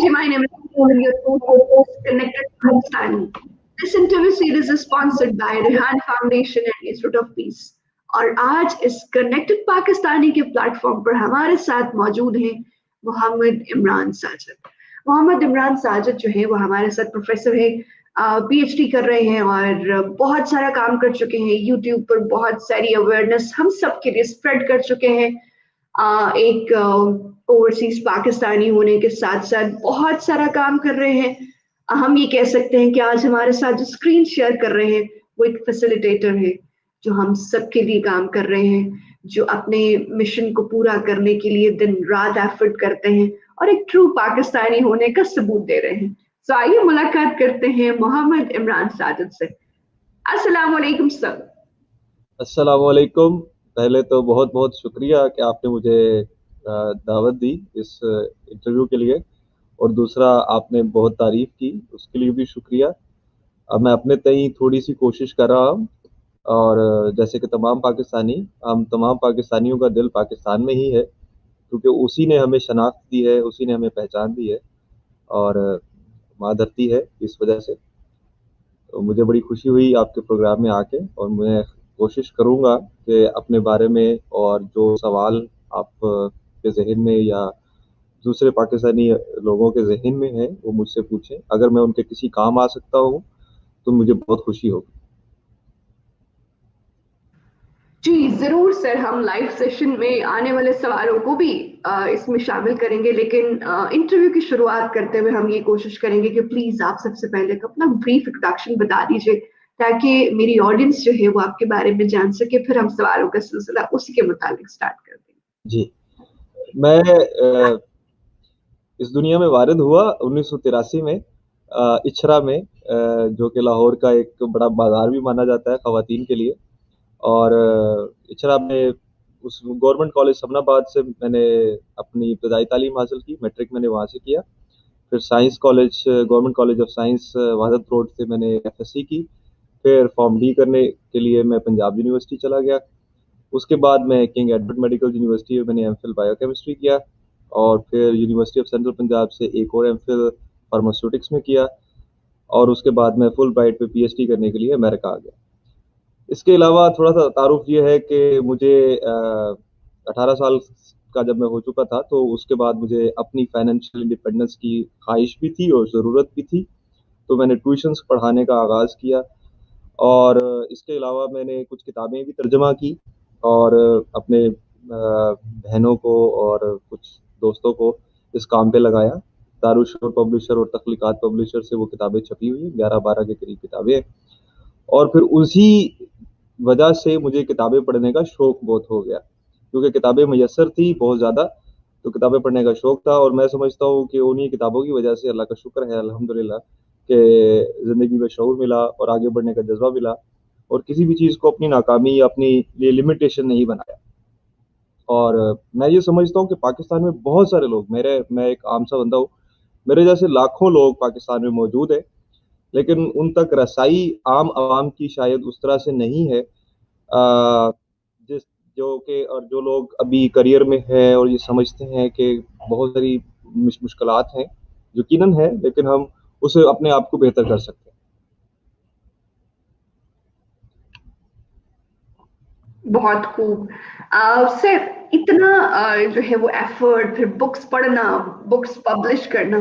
Hey, my name is Poonam, your co-host, Connected Pakistani. This interview series is sponsored by Rehan Foundation and Institute of Peace. और आज इस connected Pakistani के platform पर हमारे साथ मौजूद हैं मोहम्मद इमरान साजिद। मोहम्मद इमरान साजिद जो है वो हमारे साथ प्रोफेसर है, पीएचडी कर रहे हैं और बहुत सारा काम कर चुके हैं। यूट्यूब पर बहुत सारी अवेयरनेस हम सब के लिए स्प्रेड कर चुके हैं। एक ओवरसीज पाकिस्तानी होने के साथ साथ बहुत सारा काम कर रहे हैं। हम ये कह सकते हैं कि आज हमारे साथ जो स्क्रीन शेयर कर रहे हैं वो एक फैसिलिटेटर है जो हम सबके लिए काम कर रहे हैं, जो अपने मिशन को पूरा करने के लिए दिन रात एफर्ट करते हैं और एक ट्रू पाकिस्तानी होने का सबूत दे रहे हैं। तो आइए मुलाकात करते हैं मोहम्मद इमरान साजिद से। अस्सलाम वालेकुम सर। अस्सलाम वालेकुम। पहले तो बहुत बहुत शुक्रिया कि आपने मुझे दावत दी इस इंटरव्यू के लिए, और दूसरा आपने बहुत तारीफ की, उसके लिए भी शुक्रिया। अब मैं अपने तय थोड़ी सी कोशिश कर रहा हूँ, और जैसे कि तमाम पाकिस्तानी, हम तमाम पाकिस्तानियों का दिल पाकिस्तान में ही है, क्योंकि उसी ने हमें शनाख्त दी है, उसी ने हमें पहचान दी है और माँ धरती है इस वजह से। तो मुझे बड़ी खुशी हुई आपके प्रोग्राम में आके, और मैं कोशिश करूँगा कि अपने बारे में और जो सवाल आप के ज़हन में या दूसरे पाकिस्तानी लोगों के ज़हन में है वो मुझसे पूछें। अगर मैं उनके किसी काम आ सकता हूँ तो मुझे बहुत खुशी होगी। जी जरूर सर, हम लाइव सेशन में आने वाले सवालों को भी इसमें शामिल करेंगे, लेकिन इंटरव्यू की शुरुआत करते हुए हम ये कोशिश करेंगे कि प्लीज आप सबसे पहले अपना ब्रीफ इंट्रोडक्शन बता दीजिए ताकि मेरी ऑडियंस जो है वो आपके बारे में जान सके, फिर हम सवालों का सिलसिला उसी के मुताबिक स्टार्ट कर देंगे। जी, मैं इस दुनिया में वारिद हुआ 1983 में इछरा में, जो कि लाहौर का एक बड़ा बाजार भी माना जाता है ख़वातीन के लिए। और इछरा में उस गवर्नमेंट कॉलेज समनाबाद से मैंने अपनी इब्तदाई तालीम हासिल की। मैट्रिक मैंने वहाँ से किया। फिर science college, government college of science Wahadat road से मैंने एफएससी की। फिर फॉर्म डी करने के लिए मैं पंजाब यूनिवर्सिटी चला गया। उसके बाद मैं किंग एडवर्ड मेडिकल यूनिवर्सिटी में मैंने एमफिल बायोकेमिस्ट्री किया, और फिर यूनिवर्सिटी ऑफ सेंट्रल पंजाब से एक और एमफिल फार्मास्यूटिक्स में किया, और उसके बाद मैं फुल ब्राइट पे पीएचडी करने के लिए अमेरिका आ गया। इसके अलावा थोड़ा सा तारुफ ये है कि मुझे 18 साल का जब मैं हो चुका था तो उसके बाद मुझे अपनी फाइनेंशियल इंडिपेंडेंस की ख्वाहिश भी थी और ज़रूरत भी थी, तो मैंने ट्यूशन्स पढ़ाने का आगाज़ किया। और इसके अलावा मैंने कुछ किताबें भी तर्जमा की, और अपने बहनों को और कुछ दोस्तों को इस काम पे लगाया। दारुशोर पब्लिशर और तख्लीकात पब्लिशर से वो किताबें छपी हुई हैं, 11-12 के करीब किताबें हैं। और फिर उसी वजह से मुझे किताबें पढ़ने का शौक़ बहुत हो गया, क्योंकि किताबें मुयस्सर थी बहुत ज़्यादा, तो किताबें पढ़ने का शौक़ था। और मैं समझता हूँ कि उन्हीं किताबों की वजह से, अल्लाह का शुक्र है अल्हम्दुलिल्लाह, कि ज़िंदगी में शऊर मिला और आगे बढ़ने का जज़्बा मिला, और किसी भी चीज़ को अपनी नाकामी या अपनी लिए लिमिटेशन नहीं बनाया। और मैं ये समझता हूँ कि पाकिस्तान में बहुत सारे लोग, मैं एक आम सा बंदा हूँ, मेरे जैसे लाखों लोग पाकिस्तान में मौजूद हैं, लेकिन उन तक रसाई आम आवाम की शायद उस तरह से नहीं है। जिस जो कि और जो लोग अभी करियर में हैं और ये समझते हैं कि बहुत सारी मुश्किलात हैं, यकीनन है, लेकिन हम उसे अपने आप को बेहतर कर सकते हैं। बहुत खूब। सर, इतना जो है वो एफर्ट, फिर बुक्स पढ़ना, बुक्स पब्लिश करना,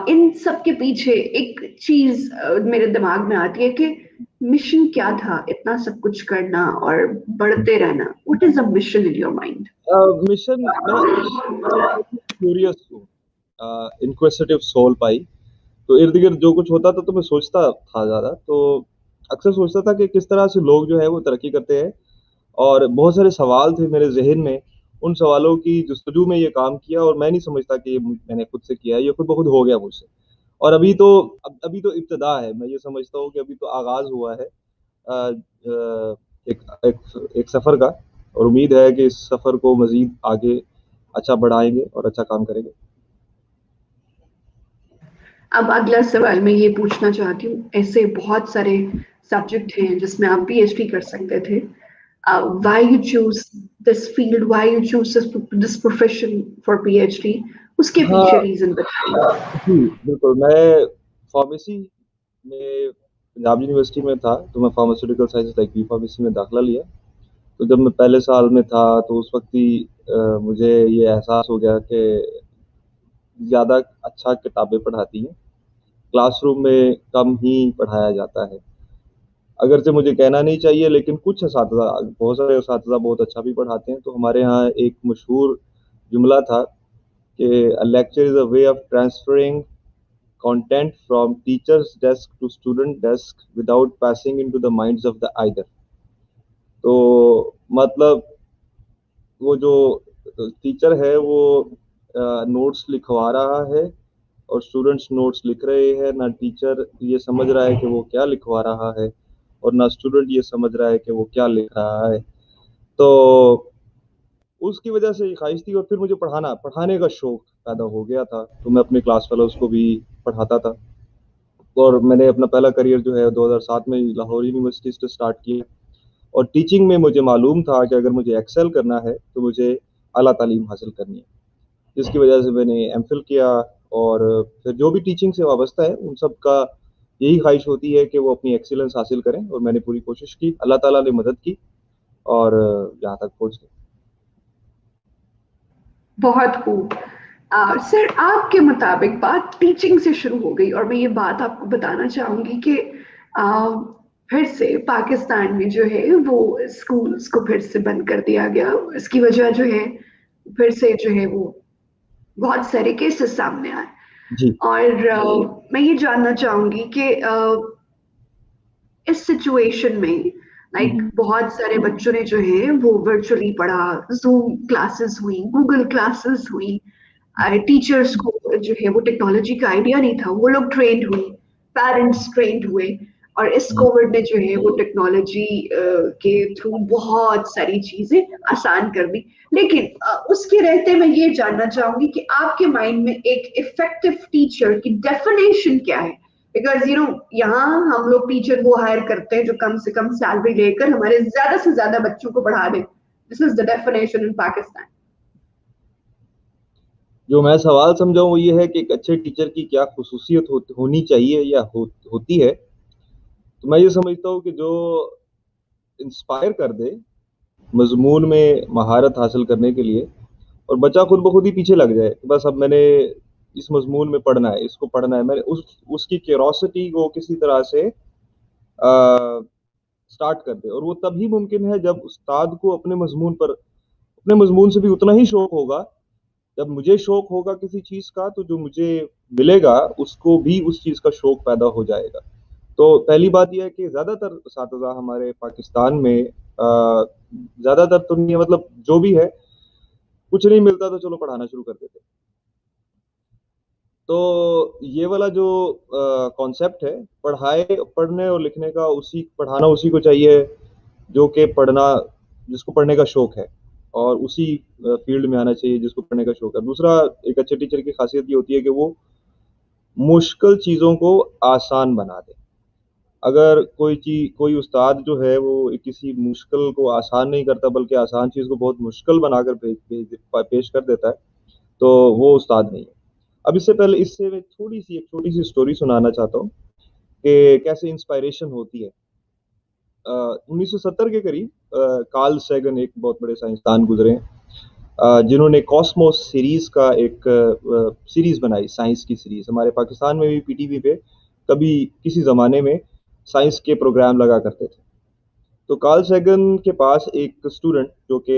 इन सब के पीछे एक चीज मेरे दिमाग में आती है कि मिशन क्या था इतना सब कुछ करना और बढ़ते रहना। What is a mission in your mind? Mission, मैं क्यूरियस हूँ, इंक्विसिटिव सोल पाई, तो इर्द गिर्द जो कुछ होता था तो मैं सोचता था ज़्यादा, तो अक्सर सोचता था कि किस तरह से लोग जो है वो तरक्की करते हैं, और बहुत सारे सवाल थे मेरे ज़हन में। उन सवालों की जुस्तजू में ये काम किया, और मैं नहीं समझता कि ये मैंने खुद से किया है, ये खुद ब खुद हो गया मुझसे। और अभी तो इब्तिदा है, मैं ये समझता हूँ कि अभी तो आगाज़ हुआ है एक एक एक सफ़र का, और उम्मीद है कि इस सफ़र को मज़ीद आगे अच्छा बढ़ाएँगे और अच्छा काम करेंगे। अब अगला सवाल मैं ये पूछना चाहती हूँ, ऐसे बहुत सारे सब्जेक्ट हैं जिसमें आप पीएचडी कर सकते थे। Why you choose this field? Why you choose this profession for PhD? उसके हाँ पीछे रीजन बताइए। जी बिल्कुल। मैं फार्मेसी में पंजाब यूनिवर्सिटी में था, तो मैं pharmaceutical science like B pharmacy में दाखिला लिया। तो जब मैं पहले साल में था तो उस वक्त ही मुझे ये एहसास हो गया कि ज़्यादा अच्छा किताबें पढ़ाती हैं, क्लासरूम में कम ही पढ़ाया जाता है। अगरचे मुझे कहना नहीं चाहिए, लेकिन कुछ असातिज़ा, बहुत सारे असातिज़ा बहुत अच्छा भी पढ़ाते हैं। तो हमारे यहाँ एक मशहूर जुमला था कि a lecture is a way of transferring content from teachers desk to student desk without passing into the minds of the either. तो मतलब वो जो टीचर है वो नोट्स लिखवा रहा है और स्टूडेंट्स नोट्स लिख रहे हैं। ना टीचर ये समझ रहा है कि वो क्या लिखवा रहा है और ना स्टूडेंट ये समझ रहा है कि वो क्या लिख रहा है। तो उसकी वजह से ये ख्वाहिश थी और फिर मुझे पढ़ाने का शौक पैदा हो गया था। तो मैं अपने क्लास फेलोज़ को भी पढ़ाता था और मैंने अपना पहला करियर जो है 2007 में लाहौर यूनिवर्सिटी से स्टार्ट किया। और टीचिंग में मुझे मालूम था कि अगर मुझे एक्सेल करना है तो मुझे आला तालीम हासिल करनी है, जिसकी वजह से मैंने एमफिल किया। और फिर जो भी टीचिंग से वाबस्ता है उन सब का यही ख्वाहिश होती है कि वो अपनी एक्सीलेंस हासिल करें, और मैंने पूरी कोशिश की, अल्लाह ताला ने मदद की और यहाँ तक पहुँच गए। बहुत खूब। सर, आपके मुताबिक बात टीचिंग से शुरू हो गई और मैं ये बात आपको बताना चाहूंगी कि फिर से पाकिस्तान में जो है वो स्कूल्स को फिर से बंद कर दिया गया। इसकी वजह जो है फिर से जो है वो बहुत सारे केसेस सामने आए। जी। और मैं ये जानना चाहूंगी कि इस सिचुएशन में हुँ, लाइक हुँ। बहुत सारे बच्चों ने जो है वो वर्चुअली पढ़ा, जूम क्लासेस हुई, गूगल क्लासेस हुई। टीचर्स को जो है वो टेक्नोलॉजी का आइडिया नहीं था, वो लोग ट्रेंड हुए, पेरेंट्स ट्रेंड हुए। और इस हुँ। कोविड ने जो है वो टेक्नोलॉजी के थ्रू बहुत सारी चीजें आसान कर दी। लेकिन उसके रहते मैं ये जानना चाहूंगी कि आपके माइंड में एक इफेक्टिव टीचर की डेफिनेशन क्या है? बिकॉज यहाँ हम लोग टीचर वो हायर करते हैं जो कम से कम सैलरी लेकर हमारे ज्यादा से ज्यादा बच्चों को पढ़ा दे। This is the definition in Pakistan. जो मैं सवाल समझा हूँ वो ये है कि एक अच्छे टीचर की क्या ख़ुसूसियत होनी चाहिए या होती है। तो मैं ये समझता हूँ कि जो इंस्पायर कर दे, मज़मून में महारत हासिल करने के लिए, और बच्चा खुद ब खुद ही पीछे लग जाए कि बस अब मैंने इस मज़मून में पढ़ना है, इसको पढ़ना है। मैंने उसकी क्यूरोसिटी को किसी तरह से स्टार्ट कर दे, और वो तभी मुमकिन है जब उस्ताद को अपने मज़मून से भी उतना ही शौक होगा। जब मुझे शौक होगा किसी चीज़ का, तो जो मुझे मिलेगा उसको भी उस चीज़ का शौक पैदा हो जाएगा। तो पहली बात ये है कि ज़्यादातर असातिज़ा हमारे पाकिस्तान में ज़्यादातर तो नहीं है, मतलब जो भी है, कुछ नहीं मिलता तो चलो पढ़ाना शुरू कर देते हैं। तो ये वाला जो कॉन्सेप्ट है, पढ़ने और लिखने का, उसी पढ़ाना उसी को चाहिए जो कि जिसको पढ़ने का शौक है, और उसी फील्ड में आना चाहिए जिसको पढ़ने का शौक है। दूसरा, एक अच्छे टीचर की खासियत ये होती है कि वो मुश्किल चीज़ों को आसान बना दे। अगर कोई उस्ताद जो है वो किसी मुश्किल को आसान नहीं करता, बल्कि आसान चीज़ को बहुत मुश्किल बनाकर पेश कर देता है, तो वो उस्ताद नहीं है। अब इससे मैं थोड़ी-सी एक छोटी-सी स्टोरी सुनाना चाहता हूँ कि कैसे इंस्पायरेशन होती है। 1970 के करीब कार्ल सैगन एक बहुत बड़े साइंसदान गुज़रे हैं, जिन्होंने कॉस्मोस सीरीज़ का एक सीरीज़ बनाई, साइंस की सीरीज़। हमारे पाकिस्तान में भी पीटीवी पे कभी किसी ज़माने में साइंस के प्रोग्राम लगा करते थे। तो कार्ल सैगन के पास एक स्टूडेंट जो कि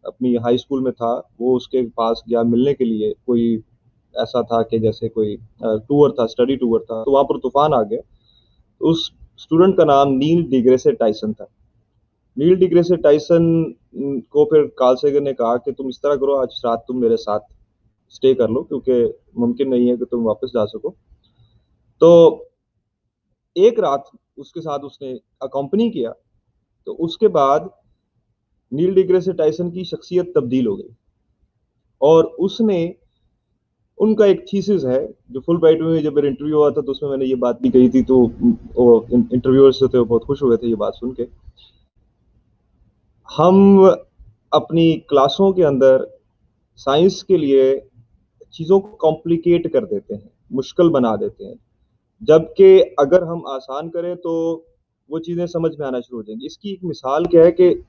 अपनी हाई स्कूल में था, वो उसके पास गया मिलने के लिए। कोई ऐसा था कि जैसे कोई टूर था, स्टडी टूर था, तो वहाँ पर तूफ़ान आ गया। उस स्टूडेंट का नाम नील डिग्रेसे टाइसन था। नील डिग्रेसे टाइसन को फिर कार्ल सैगन ने कहा कि तुम इस तरह करो, आज रात तुम मेरे साथ स्टे कर लो, क्योंकि मुमकिन नहीं है कि तुम वापस जा सको। तो एक रात उसके साथ उसने अकम्पनी किया। तो उसके बाद नील डिग्रेसे टाइसन की शख्सियत तब्दील हो गई, और उसने उनका एक थीसिस है जो फुल ब्राइट में जब मेरा इंटरव्यू हुआ था, तो उसमें मैंने ये बात भी कही थी। तो वो इंटरव्यूअर्स जो थे वो बहुत खुश हुए थे ये बात सुन के। हम अपनी क्लासों के अंदर साइंस के लिए चीज़ों को कॉम्प्लिकेट कर देते हैं, मुश्किल बना देते हैं। जबकि अगर हम आसान करें तो वो चीज़ें समझ में आना शुरू हो जाएँगी। इसकी एक मिसाल क्या है कि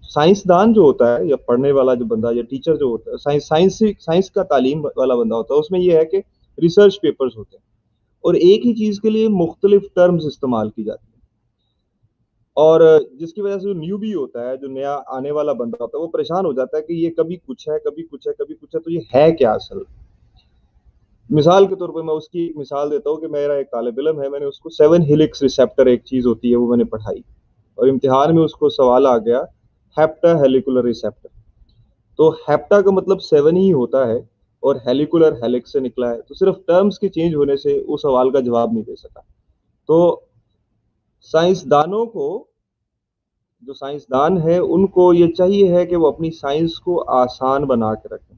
साइंसदान जो होता है या पढ़ने वाला जो बंदा या टीचर जो होता है, साइंस का तालीम वाला बंदा होता है, उसमें ये है कि रिसर्च पेपर्स होते हैं और एक ही चीज़ के लिए मुख्तलिफ टर्म्स इस्तेमाल की जाती हैं। और जिसकी वजह से जो न्यूबी होता है, जो नया आने वाला बंदा होता है, वो परेशान हो जाता है कि ये कभी कुछ है, कभी कुछ है, कभी कुछ है, तो ये है क्या असल में? मिसाल के तौर पे मैं उसकी एक मिसाल देता हूँ कि मेरा एक तालिब-इल्म है, मैंने उसको 7 हेलिक्स रिसेप्टर एक चीज़ होती है, वो मैंने पढ़ाई और इम्तिहान में उसको सवाल आ गया हेप्टा हेलिकुलर रिसेप्टर। तो हेप्टा का मतलब 7 ही होता है और हेलिकुलर हेलिक्स से निकला है, तो सिर्फ टर्म्स के चेंज होने से उस सवाल का जवाब नहीं दे सका। तो साइंसदानों को जो साइंसदान है, उनको ये चाहिए है कि वो अपनी साइंस को आसान बना के रखें।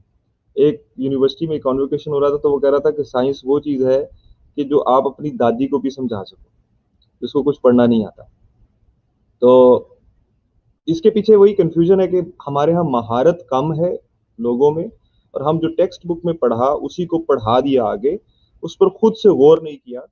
एक यूनिवर्सिटी में कॉन्वोकेशन हो रहा था, तो वो कह रहा था कि साइंस वो चीज़ है कि जो आप अपनी दादी को भी समझा सको, जिसको कुछ पढ़ना नहीं आता। तो इसके पीछे वही कन्फ्यूज़न है कि हमारे यहाँ महारत कम है लोगों में और हम जो टेक्स्ट बुक में पढ़ा, उसी को पढ़ा दिया आगे, उस पर खुद से गौर नहीं किया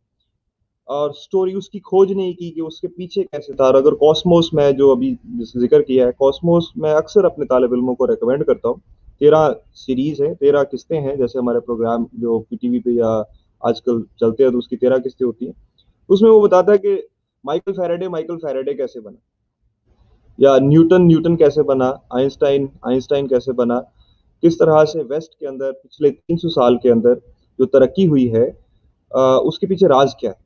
और स्टोरी उसकी खोज नहीं की कि उसके पीछे कैसे था। और अगर कॉस्मोस में जो अभी ज़िक्र किया है, कॉस्मोस मैं अक्सर अपने तालिब-इल्मों को रिकमेंड करता हूँ। 13 सीरीज़ है, 13 किस्तें हैं, जैसे हमारे प्रोग्राम जो पीटीवी पे या आजकल चलते हैं तो उसकी 13 किस्तें होती हैं। उसमें वो बताता है कि माइकल फ़ैराडे कैसे बना या न्यूटन कैसे बना, आइंस्टाइन कैसे बना, किस तरह से वेस्ट के अंदर पिछले 300 साल के अंदर जो तरक्की हुई है उसके पीछे राज क्या है?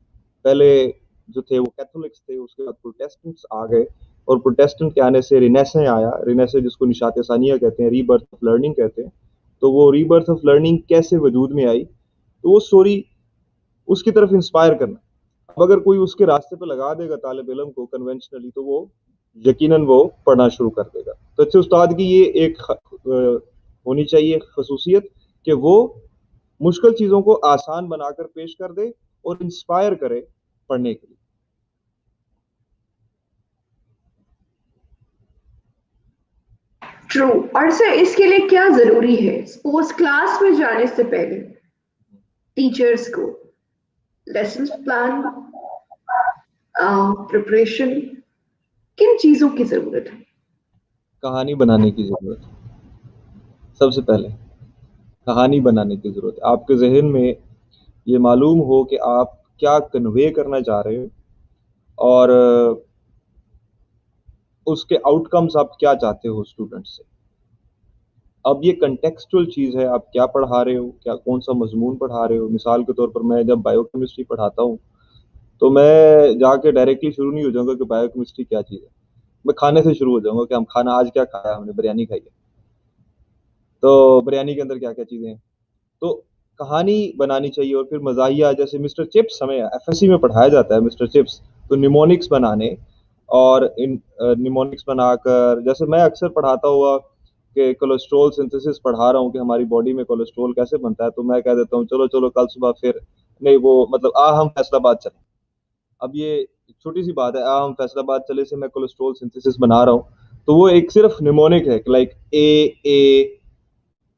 पहले जो थे वो कैथोलिक्स थे, उसके बाद प्रोटेस्टेंट्स आ गए और प्रोटेस्टेंट के आने से रिनेसां आया, रिनेसां जिसको निशात सानिया कहते हैं, रीबर्थ ऑफ लर्निंग कहते हैं। तो वो रीबर्थ ऑफ लर्निंग कैसे वजूद में आई, तो वो स्टोरी उसकी तरफ इंस्पायर करना। अब अगर कोई उसके रास्ते पे लगा देगा तालिब इल्म को कन्वेंशनली तो वो यकीनन वो पढ़ना शुरू कर देगा। तो अच्छे उस्ताद की ये एक होनी चाहिए खसूसियत कि वो मुश्किल चीज़ों को आसान बनाकर पेश कर दे और इंस्पायर करे पढ़ने के लिए। ट्रू। और सर इसके लिए क्या जरूरी है? सपोज क्लास में जाने से पहले टीचर्स को लेसन प्लान, प्रिपरेशन, किन चीजों की जरूरत है? कहानी बनाने की ज़रूरत है। सबसे पहले कहानी बनाने की ज़रूरत है। आपके ज़हन में ये मालूम हो कि आप क्या कन्वे करना चाह रहे हो और उसके आउटकम्स आप क्या चाहते हो स्टूडेंट से। अब ये कॉन्टेक्सचुअल चीज़ है, आप क्या पढ़ा रहे हो, क्या कौन-सा मज़मून पढ़ा रहे हो। मिसाल के तौर पर मैं जब बायोकेमिस्ट्री पढ़ाता हूँ, तो मैं जाके डायरेक्टली शुरू नहीं हो जाऊँगा कि बायोकेमिस्ट्री क्या चीज़ है। मैं खाने से शुरू हो जाऊँगा कि हम खाना आज क्या खाया हमने, बिरयानी खाई है। तो बिरयानी के अंदर क्या-क्या चीज़ें हैं। तो कहानी बनानी चाहिए और फिर मज़ाहिया जैसे मिस्टर चिप्स हमें एफएससी में पढ़ाया जाता है मिस्टर चिप्स, तो निमोनिक्स बनाने और निमोनिक्स बनाकर जैसे मैं अक्सर पढ़ाता हुआ कि कोलेस्ट्रॉल सिंथेसिस पढ़ा रहा हूँ कि हमारी बॉडी में कोलेस्ट्रॉल कैसे बनता है, तो मैं कह देता हूँ चलो कल सुबह फिर नहीं वो मतलब हम फैसलाबाद चलें। अब ये छोटी-सी बात है, हम फैसलाबाद चले से मैं कोलेस्ट्रॉल सिंथेसिस बना रहा हूँ, तो वो एक सिर्फ़ निमोनिक है लाइक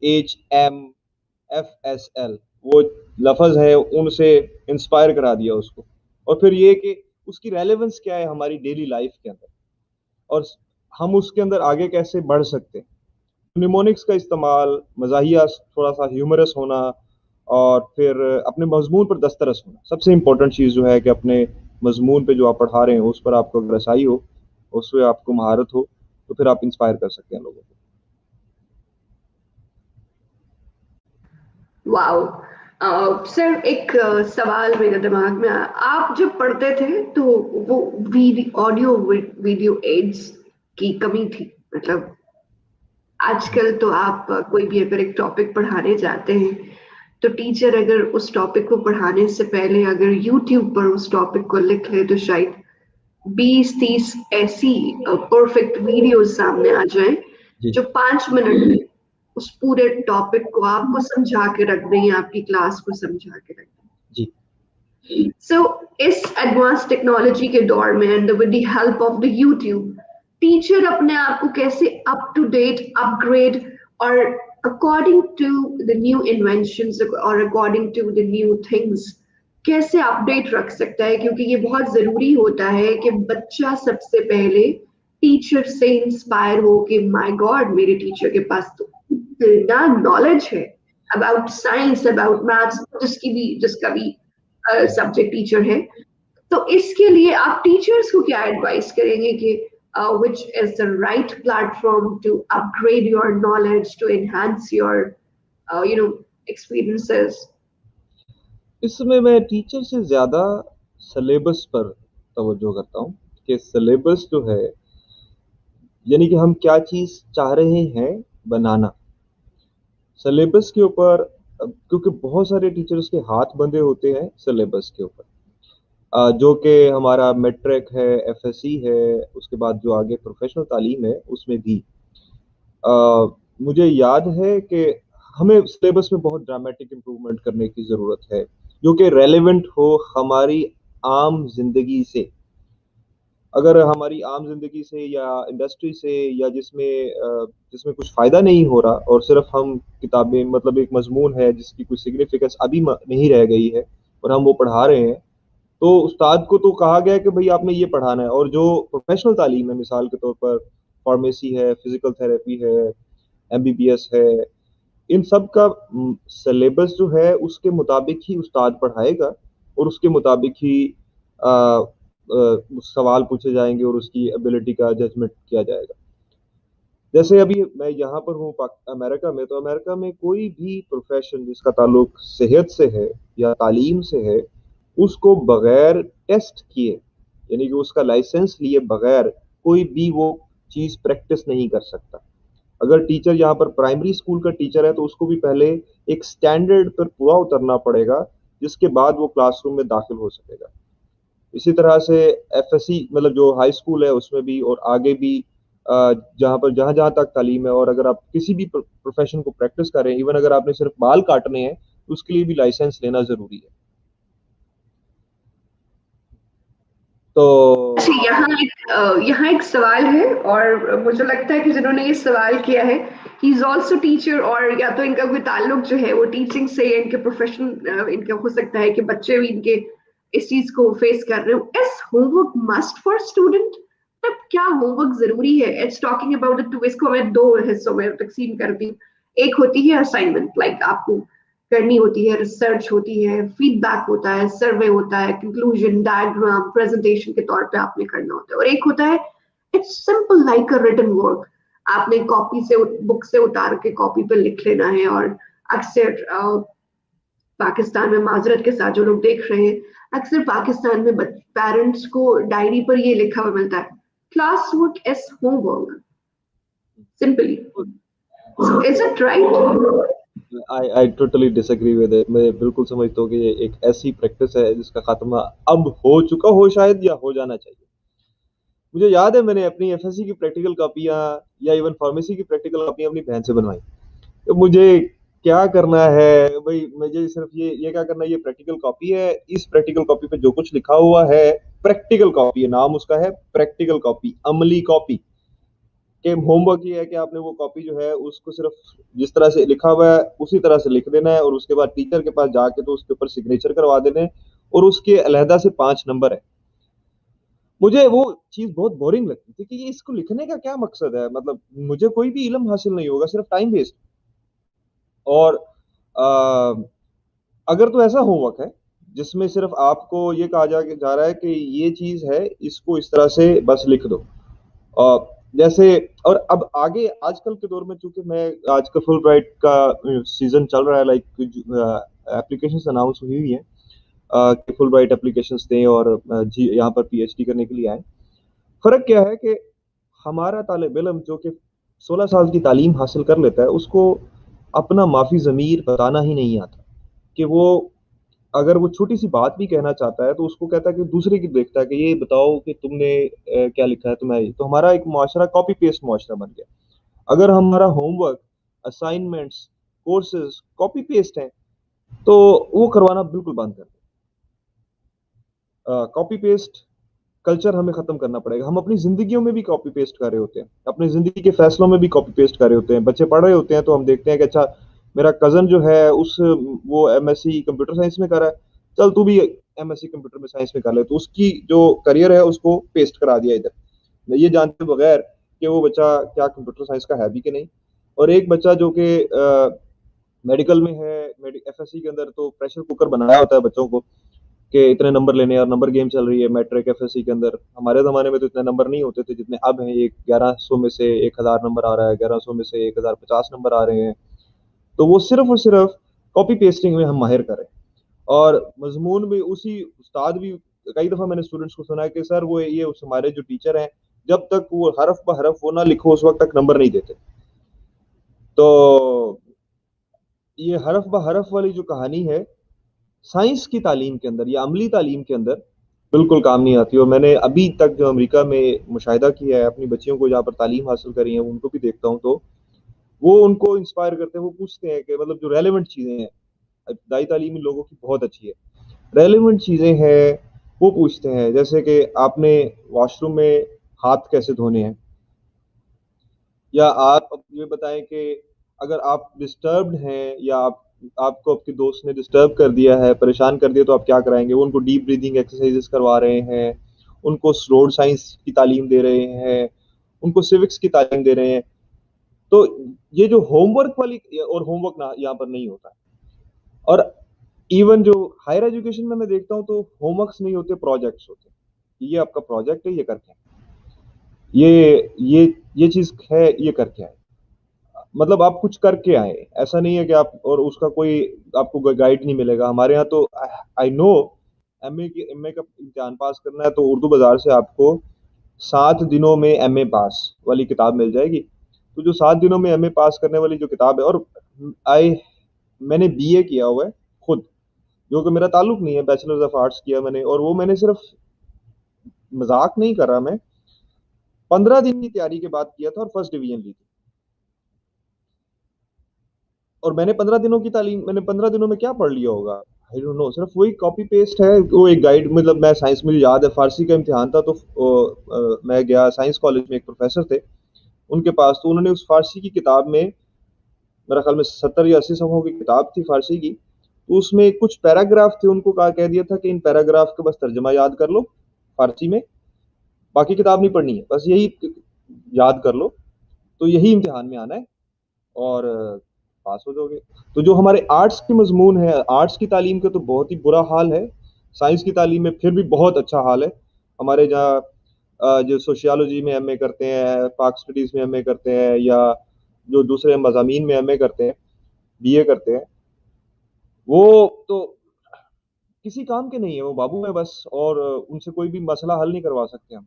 AAHMFSL वो लफ़्ज़ है, उनसे इंस्पायर करा दिया उसको और फिर ये कि उसकी रेलेवेंस क्या है हमारी डेली लाइफ़ के अंदर और हम उसके अंदर आगे कैसे बढ़ सकते हैं। निमोनिक्स का इस्तेमाल, मज़ाहिया थोड़ा-सा ह्यूमरस होना और फिर अपने मज़मून पर दस्तरस होना। सबसे इम्पोर्टेंट चीज़ जो है कि अपने मज़मून पे जो आप पढ़ा रहे हो, उस पर आपको अगर रसाई हो, उसमें आपको महारत हो, तो फिर आप इंस्पायर कर सकते हैं लोगों को। वाओ। सर एक सवाल मेरे दिमाग में आया। आप जब पढ़ते थे तो वो ऑडियो वीडियो एड्स की कमी थी, मतलब आजकल तो आप कोई भी अगर एक टॉपिक पढ़ाने जाते हैं तो टीचर अगर उस टॉपिक को पढ़ाने से पहले अगर यूट्यूब पर उस टॉपिक को लिख ले तो शायद 20-30 ऐसी परफेक्ट वीडियोस सामने आ जाएं जी, जो 5 मिनट में उस पूरे टॉपिक को आपको समझा के रख दें, आपकी क्लास को समझा के रख जी। दें। सो इस एडवांस टेक्नोलॉजी के दौर में and with the help of the YouTube, teacher अपने आप को कैसे अप टू डेट, अपग्रेड और according to the new inventions or according to the new things कैसे अपडेट रख सकता है, क्योंकि ये बहुत जरूरी होता है कि बच्चा सबसे पहले टीचर से इंस्पायर हो कि माय गॉड मेरे टीचर के पास तो इतना नॉलेज है अबाउट साइंस अबाउट मैथ्स, जिसका भी सब्जेक्ट टीचर है। तो इसके लिए आप टीचर्स को क्या एडवाइस करेंगे कि which is the right platform to upgrade your knowledge, to enhance your experiences? इसमें मैं टीचर से ज़्यादा सिलेबस पर तवज्जो करता हूँ कि सिलेबस जो है, यानी कि हम क्या चीज़ चाह रहे हैं बनाना। सिलेबस के ऊपर क्योंकि बहुत सारे टीचर्स के हाथ बंधे होते हैं सिलेबस के ऊपर, जो कि हमारा मैट्रिक है, एफएससी है, उसके बाद जो आगे प्रोफेशनल तालीम है उसमें भी। मुझे याद है कि हमें सिलेबस में बहुत ड्रामेटिक इम्प्रूवमेंट करने की ज़रूरत है, जो कि रेलेवेंट हो हमारी आम ज़िंदगी से। अगर हमारी आम ज़िंदगी से या इंडस्ट्री से या जिसमें कुछ फ़ायदा नहीं हो रहा और सिर्फ हम किताबें, मतलब एक मज़मून है जिसकी कोई सिग्निफिकेंस अभी नहीं रह गई है और हम वो पढ़ा रहे हैं, तो उस्ताद को तो कहा गया है कि भाई आपने ये पढ़ाना है। और जो प्रोफेशनल तालीम है, मिसाल के तौर पर फार्मेसी है, फिजिकल थेरेपी है, एमबीबीएस है, इन सब का सिलेबस जो है उसके मुताबिक ही उस्ताद पढ़ाएगा और उसके मुताबिक ही सवाल पूछे जाएंगे और उसकी एबिलिटी का जजमेंट किया जाएगा। जैसे अभी मैं यहाँ पर हूँ अमेरिका में, तो अमेरिका में कोई भी प्रोफेशन जिसका ताल्लुक सेहत से है या तालीम से है, उसको बगैर टेस्ट किए, यानी कि उसका लाइसेंस लिए बगैर कोई भी वो चीज़ प्रैक्टिस नहीं कर सकता। अगर टीचर यहाँ पर प्राइमरी स्कूल का टीचर है तो उसको भी पहले एक स्टैंडर्ड पर पूरा उतरना पड़ेगा, जिसके बाद वो क्लासरूम में दाखिल हो सकेगा। इसी तरह से एफएससी, मतलब जो हाई स्कूल है उसमें भी और आगे भी, जहाँ जहाँ तक तालीम है, और अगर आप किसी भी प्रोफेशन को प्रैक्टिस कर रहे हैं, इवन अगर आपने सिर्फ बाल काटने हैं तो उसके लिए भी लाइसेंस लेना जरूरी है। तो अच्छा, यहाँ एक सवाल है और मुझे लगता है कि जिन्होंने ये सवाल किया है ही इज ऑल्सो टीचर, और या तो इनका कोई ताल्लुक जो है वो टीचिंग से, इनके प्रोफेशन इनका हो सकता है कि बच्चे भी इनके इस चीज को फेस कर रहे हो। Is homework must for student? मतलब क्या होमवर्क जरूरी है? It's talking about the two, इसको मैं दो हिस्सों में तकसीम करती हूँ। एक होती है असाइनमेंट, लाइक आपको करनी होती है, रिसर्च होती है, फीडबैक होता है, सर्वे होता है, कंक्लूजन, डायग्राम, प्रेजेंटेशन के तौर पे आपने करना होता है। और एक होता है it's simple like a written work, आपने कॉपी से बुक से उतार के कॉपी पे लिख लेना है। और अक्सर पाकिस्तान में, माजरत के साथ जो लोग देख रहे हैं, अक्सर पाकिस्तान में पेरेंट्स को डायरी पर ये लिखा हुआ मिलता है, class work is homework, simply. Is it right? I totally disagree with it. मैं बिल्कुल समझता हूँ कि ये एक ऐसी प्रैक्टिस है जिसका खात्मा अब हो चुका हो शायद, या हो जाना चाहिए। मुझे याद है मैंने अपनी एफएससी की प्रैक्टिकल कॉपियां या इवन फार्मेसी की प्रैक्टिकल कॉपियां अपनी बहन से बनवाई। तो मुझे क्या करना है भाई, मुझे सिर्फ ये क्या करना है, ये प्रैक्टिकल कॉपी है, इस प्रैक्टिकल कॉपी पे जो कुछ लिखा हुआ है, प्रैक्टिकल कॉपी है, नाम उसका है प्रैक्टिकल कॉपी, अमली कॉपी। कि होमवर्क ये है कि आपने वो कॉपी जो है उसको सिर्फ जिस तरह से लिखा हुआ है उसी तरह से लिख देना है, और उसके बाद टीचर के पास जाके तो उसके ऊपर सिग्नेचर करवा देने हैं, और उसके अलहदा से 5 नंबर है। मुझे वो चीज बहुत बोरिंग लगती थी कि ये इसको लिखने का क्या मकसद है, मतलब मुझे कोई भी इल्म हासिल नहीं होगा, सिर्फ टाइम वेस्ट। और आ, अगर तो ऐसा होमवर्क है जिसमें सिर्फ आपको ये कहा जा रहा है कि ये चीज है, इसको इस तरह से बस लिख दो, और जैसे, और अब आगे आजकल के दौर में, चूंकि मैं आजकल फुल ब्राइट का सीजन चल रहा है, लाइक एप्लीकेशन अनाउंस हुई है कि फुल ब्राइट एप्लीकेशंस दें और जी यहाँ पर पीएचडी करने के लिए आए। फर्क क्या है कि हमारा तालिब इल्म जो कि 16 साल की तालीम हासिल कर लेता है, उसको अपना माफी ज़मीर बताना ही नहीं आता। कि वो अगर वो छोटी सी बात भी कहना चाहता है तो उसको कहता है कि दूसरे की देखता है कि ये बताओ कि तुमने क्या लिखा है, तुम्हें। तो हमारा एक मुआशरा कॉपी पेस्ट मुआशरा बन गया। अगर हमारा homework, assignments, courses copy paste है तो वो करवाना बिल्कुल बंद कर दो। कॉपी पेस्ट कल्चर हमें खत्म करना पड़ेगा। हम अपनी जिंदगियों में भी कॉपी पेस्ट कर रहे होते हैं, अपनी जिंदगी के फैसलों में भी कॉपी पेस्ट कर रहे होते हैं। बच्चे पढ़ रहे होते हैं तो हम देखते हैं कि अच्छा मेरा कजन जो है उस वो एमएससी कंप्यूटर साइंस में कर रहा है, चल तू भी एमएससी कंप्यूटर में साइंस में कर ले, तो उसकी जो करियर है उसको पेस्ट करा दिया इधर, ये जानते बगैर कि वो बच्चा क्या कंप्यूटर साइंस का है भी कि नहीं। और एक बच्चा जो कि मेडिकल में है, एफएससी के अंदर, तो प्रेशर कुकर बनाया होता है बच्चों को कि इतने नंबर लेने हैं, और नंबर गेम चल रही है मैट्रिक एफएससी के अंदर। हमारे ज़माने में तो इतने नंबर नहीं होते थे जितने अब हैं, एक 1100 में से 1000 नंबर आ रहा है, 1100 में से 1050 नंबर आ रहे हैं। तो वो सिर्फ और सिर्फ कॉपी पेस्टिंग में हम माहिर करें, और मजमून भी उसी उस्ताद भी, कई दफ़ा मैंने स्टूडेंट्स को सुना है कि सर वो ये उस हमारे जो टीचर हैं, जब तक वो हरफ ब हरफ वो ना लिखो उस वक्त तक नंबर नहीं देते। तो ये हरफ ब हरफ वाली जो कहानी है, साइंस की तालीम के अंदर या अमली तालीम के अंदर बिल्कुल काम नहीं आती। और मैंने अभी तक जो अमेरिका में मुशाहिदा किया है, अपनी बच्चियों को जहाँ पर तालीम हासिल करी है उनको भी देखता हूँ, तो वो उनको इंस्पायर करते हैं। वो पूछते हैं कि मतलब जो रेलेवेंट चीज़ें हैं, इब्तदाई तालीम इन लोगों की बहुत अच्छी है, रेलेवेंट चीज़ें हैं वो पूछते हैं, जैसे कि आपने वॉशरूम में हाथ कैसे धोने हैं, या आप अब ये बताएं कि अगर आप डिस्टर्ब्ड हैं या आपको आपके दोस्त ने डिस्टर्ब कर दिया है, परेशान कर दिया, तो आप क्या कराएंगे। वो उनको डीप ब्रीदिंग एक्सरसाइजेस करवा रहे हैं, उनको रोड साइंस की तालीम दे रहे हैं, उनको सिविक्स की तालीम दे रहे हैं। तो ये जो होमवर्क वाली, और होमवर्क ना यहाँ पर नहीं होता है। और इवन जो हायर एजुकेशन में मैं देखता हूँ तो होमवर्क्स नहीं होते, प्रोजेक्ट्स होते हैं। ये आपका प्रोजेक्ट है, ये करके आए। ये चीज है, ये करके आए। मतलब आप कुछ करके आए, ऐसा नहीं है कि आप, और उसका कोई आपको गाइड नहीं मिलेगा। हमारे यहाँ तो आई नो एमए का इम्तिहान पास करना है तो उर्दू बाजार से आपको 7 दिनों में एमए पास वाली किताब मिल जाएगी। तो जो 7 दिनों में एमए पास करने वाली जो किताब है, और आई मैंने बीए किया हुआ है खुद, जो कि मेरा ताल्लुक नहीं है, बैचलर्स ऑफ आर्ट्स किया मैंने, और वो मैंने सिर्फ, मजाक नहीं कर रहा मैं, 15 दिन की तैयारी के बाद किया था और फर्स्ट डिवीजन ली थी। और मैंने 15 दिनों की तालीम, मैंने 15 दिनों में क्या पढ़ लिया होगा, आई डोंट नो। सिर्फ वही कॉपी पेस्ट है, वो एक गाइड। मतलब मैं साइंस, मुझे याद है फारसी का इम्तिहान था, तो मैं गया साइंस कॉलेज में, एक प्रोफेसर थे उनके पास, तो उन्होंने उस फारसी की किताब में, मेरा ख्याल में 70 या 80 सफ़ों की किताब थी फारसी की, तो उसमें कुछ पैराग्राफ थे, उनको कहा कह दिया था कि इन पैराग्राफ का बस तर्जमा याद कर लो फारसी में, बाकी किताब नहीं पढ़नी है, बस यही याद कर लो, तो यही इम्तिहान में आना है और पास हो जाओगे। तो जो हमारे आर्ट्स की मजमून है, आर्ट्स की तालीम का तो बहुत ही बुरा हाल है। साइंस की तालीम में फिर भी बहुत अच्छा हाल है। हमारे जहाँ जो सोशियोलॉजी में एमए करते हैं, पाक स्टडीज में एमए करते हैं, या जो दूसरे मजामीन में एमए करते हैं, बीए करते हैं, वो तो किसी काम के नहीं है, वो बाबू है बस, और उनसे कोई भी मसला हल नहीं करवा सकते हम।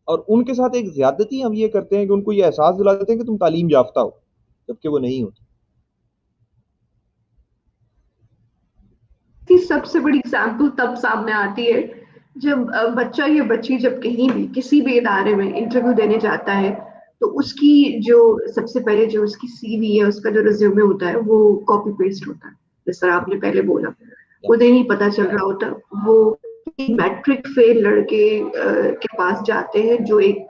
और उनके साथ एक ज्यादती हम ये करते हैं कि उनको ये एहसास दिला देते हैं कि तुम तालीम याफ्ता हो, जबकि वो नहीं होते। की सबसे बड़ी एग्जाम्पल तब सामने आती है जब बच्चा या बच्ची जब कहीं भी किसी भी इदारे में इंटरव्यू देने जाता है, तो उसकी जो सबसे पहले जो उसकी सीवी है, उसका जो रिज्यूमे होता है वो कॉपी पेस्ट होता है, जिस तरह आपने पहले बोला। उन्हें नहीं पता चल रहा होता, वो मैट्रिक फेल लड़के के पास जाते हैं जो एक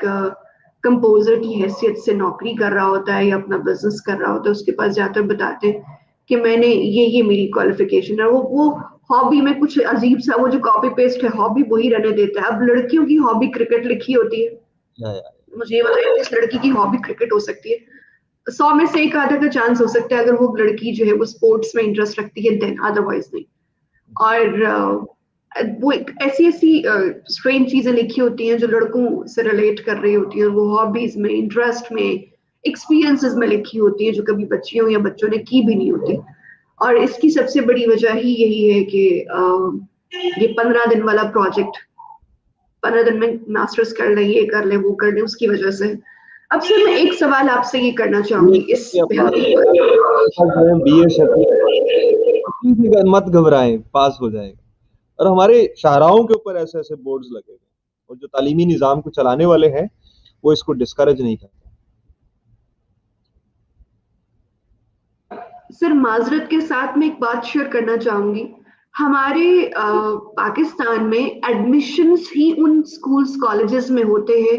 कंपोजर की हैसियत से नौकरी कर रहा होता है या अपना बिजनेस कर रहा होता है, उसके पास जाते हैं, बताते हैं कि मैंने ये मेरी क्वालिफिकेशन है। वो हॉबी में कुछ अजीब सा, वो जो कॉपी पेस्ट है हॉबी वही रहने देता है। अब लड़कियों की हॉबी क्रिकेट लिखी होती है, या मुझे ये बताइए इस लड़की की हॉबी क्रिकेट हो सकती है? 100 में से एक आधा का चांस हो सकता है, अगर वो लड़की जो है वो स्पोर्ट्स में इंटरेस्ट रखती है, देन अदरवाइज नहीं। और वो ऐसी ऐसी स्ट्रेंज चीजें लिखी होती हैं जो लड़कों से रिलेट कर रही होती हैं, वो हॉबीज में, इंटरेस्ट में, एक्सपीरियंसेस में लिखी होती है जो कभी बच्चियों या बच्चों ने की भी नहीं होती। और इसकी सबसे बड़ी वजह ही यही है कि ये 15 दिन वाला प्रोजेक्ट, 15 दिन में मास्टर्स कर ले, ये कर ले, वो कर ले, उसकी वजह से। अब सर मैं एक सवाल आपसे ये करना चाहूंगी इस बिहार पर। बीए मत घबराएं, पास हो जाएगा। और हमारे शाहराओं के ऊपर ऐसे ऐसे बोर्ड्स लगे हुए हैं, और जो तालीमी निज़ाम को चलाने वाले हैं वो इसको डिस्करेज नहीं करते। सर माजरत के साथ मैं एक बात शेयर करना चाहूंगी। हमारे पाकिस्तान में एडमिशन्स ही उन स्कूल्स कॉलेजेस में होते हैं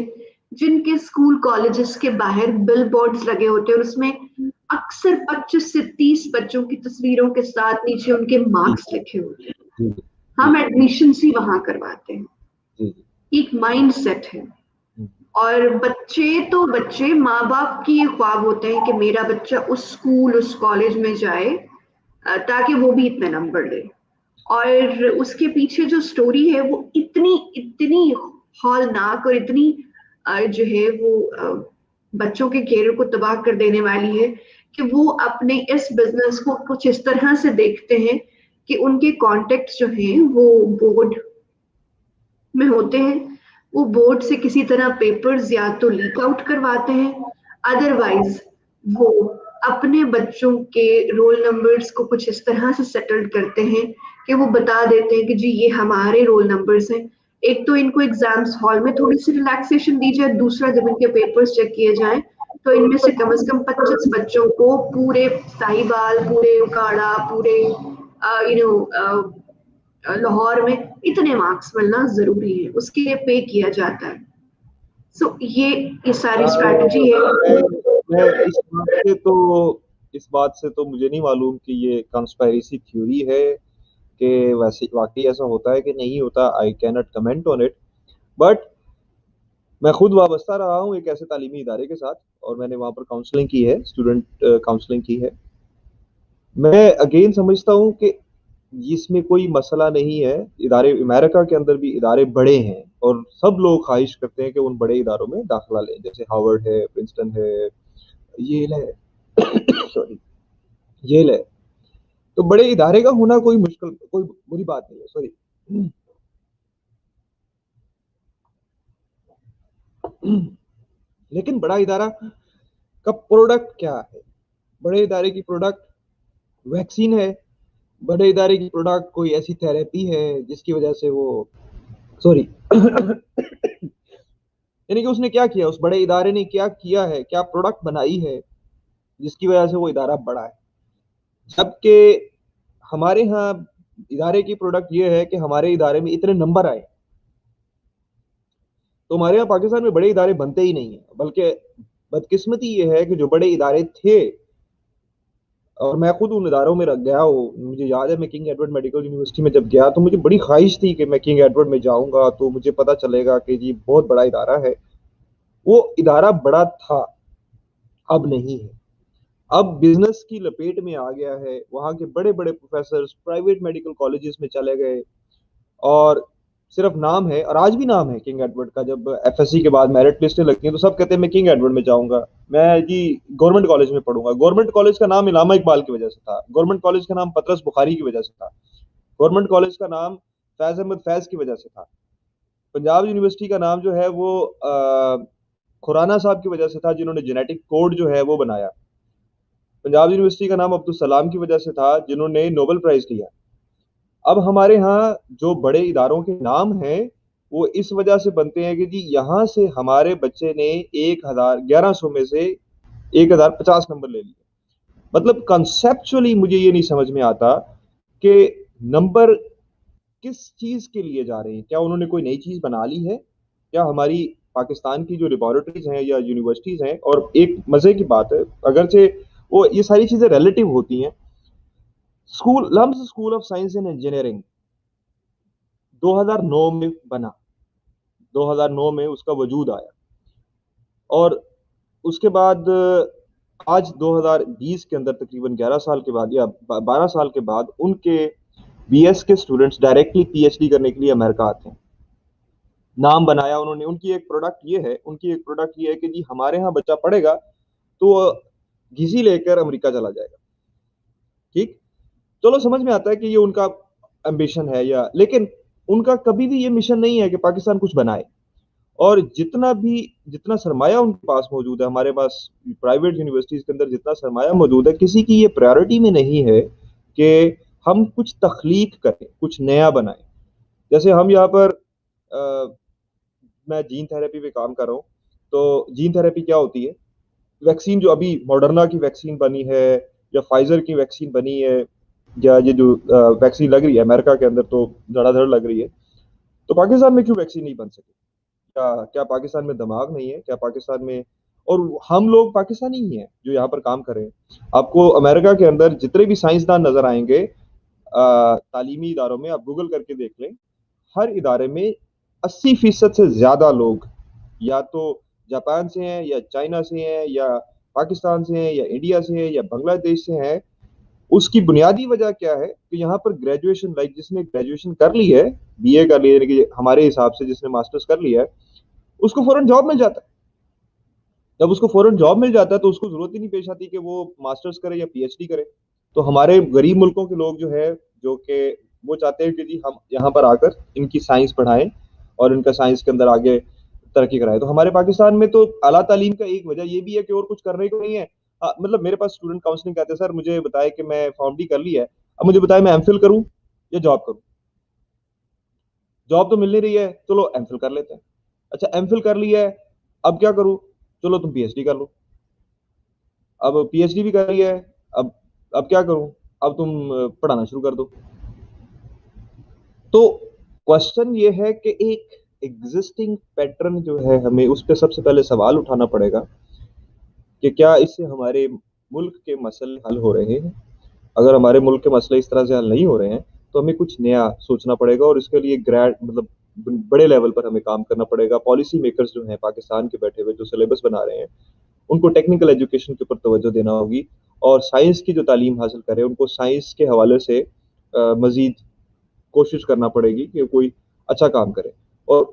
जिनके स्कूल कॉलेजेस के बाहर बिल बोर्ड्स लगे होते हैं और उसमें अक्सर 25 से 30 बच्चों की तस्वीरों के साथ नीचे उनके जी, मार्क्स लिखे होते हैं। जी, हम जी, एडमिशन्स ही वहां करवाते हैं। जी, एक माइंड सेट है। हुँ, और बच्चे माँ बाप की ये ख्वाब होते हैं कि मेरा बच्चा उस स्कूल उस कॉलेज में जाए ताकि वो भी इतने नंबर ले। और उसके पीछे जो स्टोरी है वो इतनी इतनी हौलनाक और इतनी जो है वो बच्चों के कैरियर को तबाह कर देने वाली है कि वो अपने इस बिजनेस को कुछ इस तरह से देखते हैं कि उनके कॉन्टेक्ट जो हैं वो बोर्ड में होते हैं। वो बोर्ड से किसी तरह पेपर्स या तो लीक आउट करवाते हैं, अदरवाइज वो अपने बच्चों के रोल नंबर्स को कुछ इस तरह से सेटल्ड करते हैं कि वो बता देते हैं कि जी ये हमारे रोल नंबर्स हैं। एक तो इनको एग्जाम्स हॉल में थोड़ी सी रिलैक्सेशन दी जाए, दूसरा जब इनके पेपर्स चेक किए जाएं तो इनमें से कम 25 बच्चों को पूरे साहिबाल, पूरे उकाड़ा, पूरे लाहौर में इतने मार्क्स मिलना जरूरी है, उसके लिए पे किया जाता है। सो ये सारी स्ट्रैटेजी है। मैं मैं इस बात से तो मुझे नहीं मालूम कि ये कंस्पायरेसी थ्योरी है कि वैसे वाक़ई ऐसा होता है कि नहीं होता, I can not comment on it, but मैं खुद वाबस्ता रहा हूँ एक ऐसे तालीमी इदारे के साथ और मैंने वहाँ पर काउंसलिंग की है, स्टूडेंट काउंसलिंग की है। मैं अगेन समझता हूँ कि इसमें कोई मसला नहीं है, इदारे अमेरिका के अंदर भी इदारे बड़े हैं और सब लोग ख़्वाहिश करते हैं कि उन बड़े इदारों में दाखिला लें, जैसे हार्वर्ड है, प्रिंसटन है, येल है सॉरी, येल है। तो बड़े इदारे का होना कोई बुरी बात नहीं है, सॉरी। लेकिन बड़ा इदारा का प्रोडक्ट क्या है? बड़े इदारे की प्रोडक्ट वैक्सीन है, बड़े इदारे की प्रोडक्ट कोई ऐसी थेरेपी है जिसकी वजह से वो सॉरी यानी कि उसने क्या किया, उस बड़े इदारे ने क्या किया है, क्या प्रोडक्ट बनाई है जिसकी वजह से वो इदारा बड़ा है। जबकि हमारे यहाँ इदारे की प्रोडक्ट ये है कि हमारे इदारे में इतने नंबर आए। तो हमारे यहाँ पाकिस्तान में बड़े इदारे बनते ही नहीं है, बल्कि बदकिस्मती ये है कि जो बड़े इदारे थे और मैं खुद उन इदारों में गया हूँ, मुझे याद है मैं किंग एडवर्ड मेडिकल यूनिवर्सिटी में जब गया तो मुझे बड़ी ख्वाहिश थी कि मैं किंग एडवर्ड में जाऊंगा तो मुझे पता चलेगा कि जी बहुत बड़ा इदारा है। वो इदारा बड़ा था, अब नहीं है। अब बिजनेस की लपेट में आ गया है, वहाँ के बड़े बड़े प्रोफेसर प्राइवेट मेडिकल कॉलेजेस में चले गए और सिर्फ नाम है, और आज भी नाम है किंग एडवर्ड का। जब एफएससी के बाद मेरिट लिस्टें लगती हैं तो सब कहते हैं मैं किंग एडवर्ड में जाऊंगा, मैं जी गवर्नमेंट कॉलेज में पढ़ूंगा। गवर्नमेंट कॉलेज का नाम इलामा इकबाल की वजह से था, गवर्नमेंट कॉलेज का नाम पतरस बुखारी की वजह से था, गवर्नमेंट कॉलेज का नाम फैज अहमद फैज की वजह से था, पंजाब यूनिवर्सिटी का नाम जो है वो खुराना साहब की वजह से था जिन्होंने जेनेटिक कोड जो है वो बनाया, पंजाब यूनिवर्सिटी का नाम अब्दुल सलाम की वजह से था जिन्होंने नोबेल प्राइज लिया। अब हमारे यहाँ जो बड़े इदारों के नाम हैं वो इस वजह से बनते हैं कि जी यहाँ से हमारे बच्चे ने 1100 में से 1050 नंबर ले लिए। मतलब कंसेप्चुअली मुझे ये नहीं समझ में आता कि नंबर किस चीज के लिए जा रहे हैं, क्या उन्होंने कोई नई चीज बना ली है, क्या हमारी पाकिस्तान की जो लेबोरेटरीज हैं या यूनिवर्सिटीज हैं। और एक मजे की बात है, अगरचे वो ये सारी चीजें रिलेटिव होती हैं, LUMS school of science and engineering 2009 में बना, 2009 में उसका वजूद आया और उसके बाद आज 2020 के अंदर तकरीबन 11 साल के बाद या 12 साल के बाद उनके बीएस के स्टूडेंट्स डायरेक्टली पीएचडी करने के लिए अमेरिका आते हैं। नाम बनाया उन्होंने, उनकी एक प्रोडक्ट ये है कि जी हमारे यहाँ बच्चा पढ़ेगा तो घिसी लेकर अमेरिका चला जाएगा। ठीक, चलो समझ में आता है कि ये उनका एम्बिशन है, या लेकिन उनका कभी भी ये मिशन नहीं है कि पाकिस्तान कुछ बनाए। और जितना सरमाया उनके पास मौजूद है, हमारे पास प्राइवेट यूनिवर्सिटीज के अंदर जितना सरमाया मौजूद है, किसी की ये प्रायोरिटी में नहीं है कि हम कुछ तख्लीक करें, कुछ नया बनाएं। जैसे हम यहाँ पर मैं जीन थेरेपी पे काम कर रहा हूँ, तो जीन थेरेपी क्या होती है? वैक्सीन जो अभी मॉडर्ना की वैक्सीन बनी है या फाइजर की वैक्सीन बनी है, या ये जो वैक्सीन लग रही है अमेरिका के अंदर तो धड़ाधड़ लग रही है, तो पाकिस्तान में क्यों वैक्सीन नहीं बन सकी? क्या क्या पाकिस्तान में दिमाग नहीं है? क्या पाकिस्तान में, और हम लोग पाकिस्तानी ही हैं जो यहाँ पर काम कर रहे हैं। आपको अमेरिका के अंदर जितने भी साइंसदान नजर आएंगे तालीमी इदारों में, आप गूगल करके देख लें, हर इदारे में 80% से ज्यादा लोग या तो जापान से हैं या चाइना से हैं या पाकिस्तान से हैं या इंडिया से हैं या बांग्लादेश से हैं। उसकी बुनियादी वजह क्या है कि यहाँ पर ग्रेजुएशन, लाइक जिसने ग्रेजुएशन कर ली है, बीए कर ली है, यानी कि हमारे हिसाब से जिसने मास्टर्स कर लिया है, उसको फौरन जॉब मिल जाता है। जब उसको फौरन जॉब मिल जाता है तो उसको जरूरत ही नहीं पेश आती कि वो मास्टर्स करे या पीएचडी करे। तो हमारे गरीब मुल्कों के लोग जो है, जो कि वो चाहते हैं कि जी हम यहाँ पर आकर इनकी साइंस पढ़ाएं और इनका साइंस के अंदर आगे तरक्की कराएं। तो हमारे पाकिस्तान में तो आला तालीम का एक वजह ये भी है कि और कुछ करने को नहीं है। मतलब मेरे पास स्टूडेंट काउंसलिंग कहते हैं, सर मुझे बताए कि मैं फॉर्म डी कर ली है, अब मुझे बताए मैं एमफिल करूं या जॉब करूं। जॉब तो मिल नहीं रही है, चलो एमफिल कर लेते हैं। अच्छा एमफिल कर ली है, अब क्या करूं? चलो तुम पीएचडी कर लो। अब पीएचडी भी कर रही है, अब अब क्या करूं? अब तुम पढ़ाना शुरू कर दो। तो क्वेश्चन ये है कि एक एग्जिस्टिंग पैटर्न जो है, हमें उस पर सबसे पहले सवाल उठाना पड़ेगा कि क्या इससे हमारे मुल्क के मसले हल हो रहे हैं। अगर हमारे मुल्क के मसले इस तरह से हल नहीं हो रहे हैं तो हमें कुछ नया सोचना पड़ेगा और इसके लिए ग्रैंड मतलब बड़े लेवल पर हमें काम करना पड़ेगा। पॉलिसी मेकर्स जो हैं पाकिस्तान के बैठे हुए, जो सिलेबस बना रहे हैं, उनको टेक्निकल एजुकेशन के ऊपर तवज्जो देना होगी और साइंस की जो तालीम हासिल करें उनको साइंस के हवाले से मजीद कोशिश करना पड़ेगी कि कोई अच्छा काम करे। और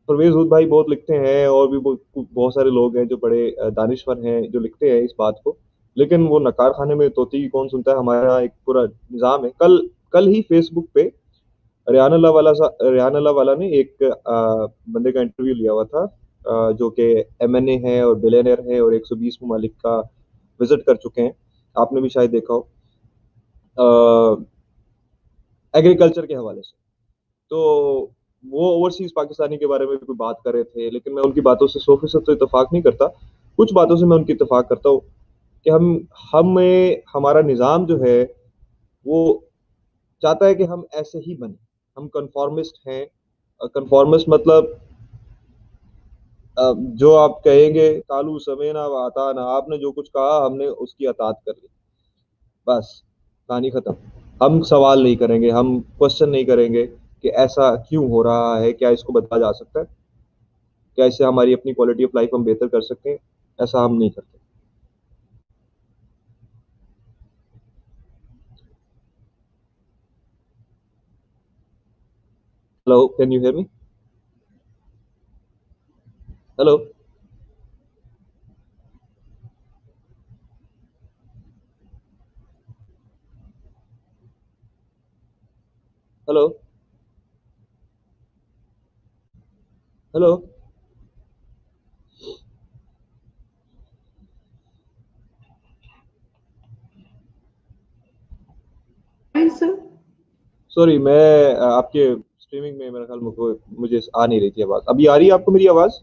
परवेज हुद भाई बहुत लिखते हैं और भी बहुत सारे लोग हैं जो बड़े दानिश्वर हैं जो लिखते हैं इस बात को, लेकिन वो नकार खाने में तोती कौन सुनता है। हमारा एक पूरा निज़ाम है। कल कल ही फेसबुक पे रेहान अल्लाह वाला ने एक बंदे का इंटरव्यू लिया हुआ था जो कि एमएनए है और बिलियनर है और 120 ममालिक का विजिट कर चुके हैं। आपने भी शायद देखा हो एग्रीकल्चर के हवाले से। तो वो ओवरसीज पाकिस्तानी के बारे में भी कोई बात कर रहे थे, लेकिन मैं उनकी बातों से 100% तो इतफाक नहीं करता। कुछ बातों से मैं उनकी इतफाक करता हूँ कि हमें हमारा निज़ाम जो है वो चाहता है कि हम ऐसे ही बने। हम कंफॉर्मिस्ट हैं। कंफॉर्मिस्ट मतलब जो आप कहेंगे कालू समेना व अताना, आपने जो कुछ कहा हमने उसकी अतात कर ली, बस कहानी खत्म। हम सवाल नहीं करेंगे, हम क्वेश्चन नहीं करेंगे कि ऐसा क्यों हो रहा है, क्या इसको बदला जा सकता है, क्या इससे हमारी अपनी क्वालिटी ऑफ लाइफ हम बेहतर कर सकते हैं। ऐसा हम नहीं करते। Hello, can you hear me? Hello, hello, hello. Sir sorry, मैं आपके स्ट्रीमिंग में मेरा ख्याल मुझे आ नहीं रही थी आवाज। अभी आ रही है आपको मेरी आवाज?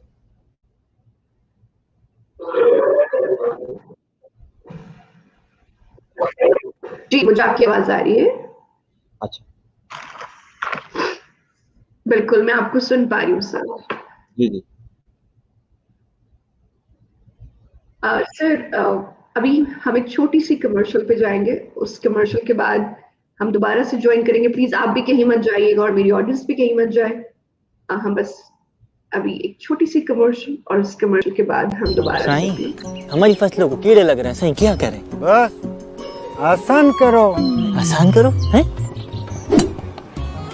जी, मुझे आपकी आवाज आ रही है। अच्छा, बिल्कुल, मैं आपको सुन पा रही हूँ सर। जी जी। सर अभी हम एक छोटी सी कमर्शियल पे जाएंगे। उस कमर्शियल के बाद हम दोबारा से ज्वाइन करेंगे। प्लीज आप भी कहीं मत जाइएगा और मेरी ऑडियंस भी कहीं मत जाए। हम बस अभी एक छोटी सी कमर्शियल और उस कमर्शियल के बाद हम दोबारा से। हमारी फसलों को कीड़े लग रहे हैं, सही क्या करें? बस आसान करो। आसान करो हैं?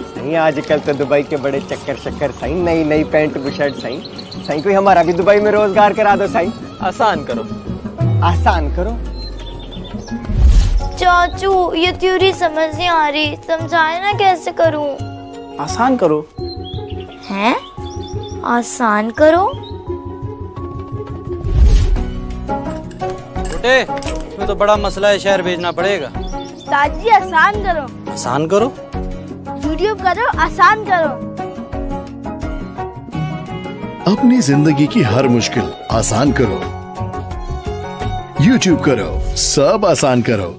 सही आजकल तो दुबई के बड़े चक्कर सही, नई नई पैंट बुशर्ट सही। सही कोई हमारा भी दुबई में रोजगार करा दो सही। आसान करो। आसान करो। चाचू ये थ्योरी समझ नहीं आ रही, समझाए ना कैसे करूं? आसान करो। हैं? आसान करो? छोटे, इसमें तो बड़ा मसला है, शहर भेजना पड़ेगा। दादी आसान करो। आसान करो। वीडियो करो, आसान करो। अपनी जिंदगी की हर मुश्किल आसान करो। YouTube करो, सब आसान करो।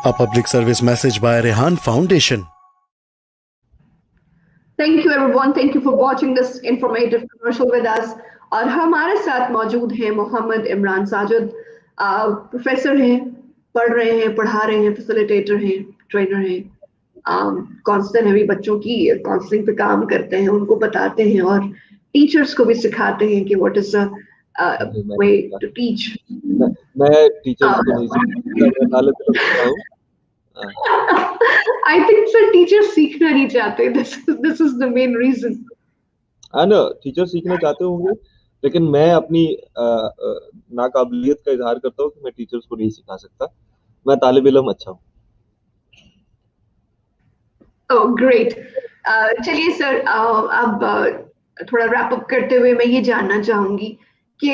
A public service message by Rehan Foundation. Thank you everyone. Thank you for watching this informative commercial with us. और हमारे साथ मौजूद हैं मोहम्मद इमरान साजिद, प्रोफेसर हैं, पढ़ रहे हैं, पढ़ा रहे हैं, फैसिलिटेटर हैं, ट्रेनर हैं, काउंसलर हैं, भी बच्चों की काउंसलिंग पे काम करते हैं, उनको बताते हैं और टीचर्स को भी सिखाते हैं कि what is the way to teach. मैं टीचर को नहीं सिखाता, मैं तालिब हूँ। I think सर टीचर सीखना नहीं चाहते, this is the main reason। हाँ ना, टीचर सीखना चाहते होंगे, लेकिन मैं अपनी नाकाबिलियत का इजहार करता हूँ कि मैं टीचर्स को नहीं सिखा सकता, मैं तालिब इल्म अच्छा हूँ। Oh, great. चलिए सर, अब थोड़ा रैप अप करते हुए मैं ये जानना चाहूंगी कि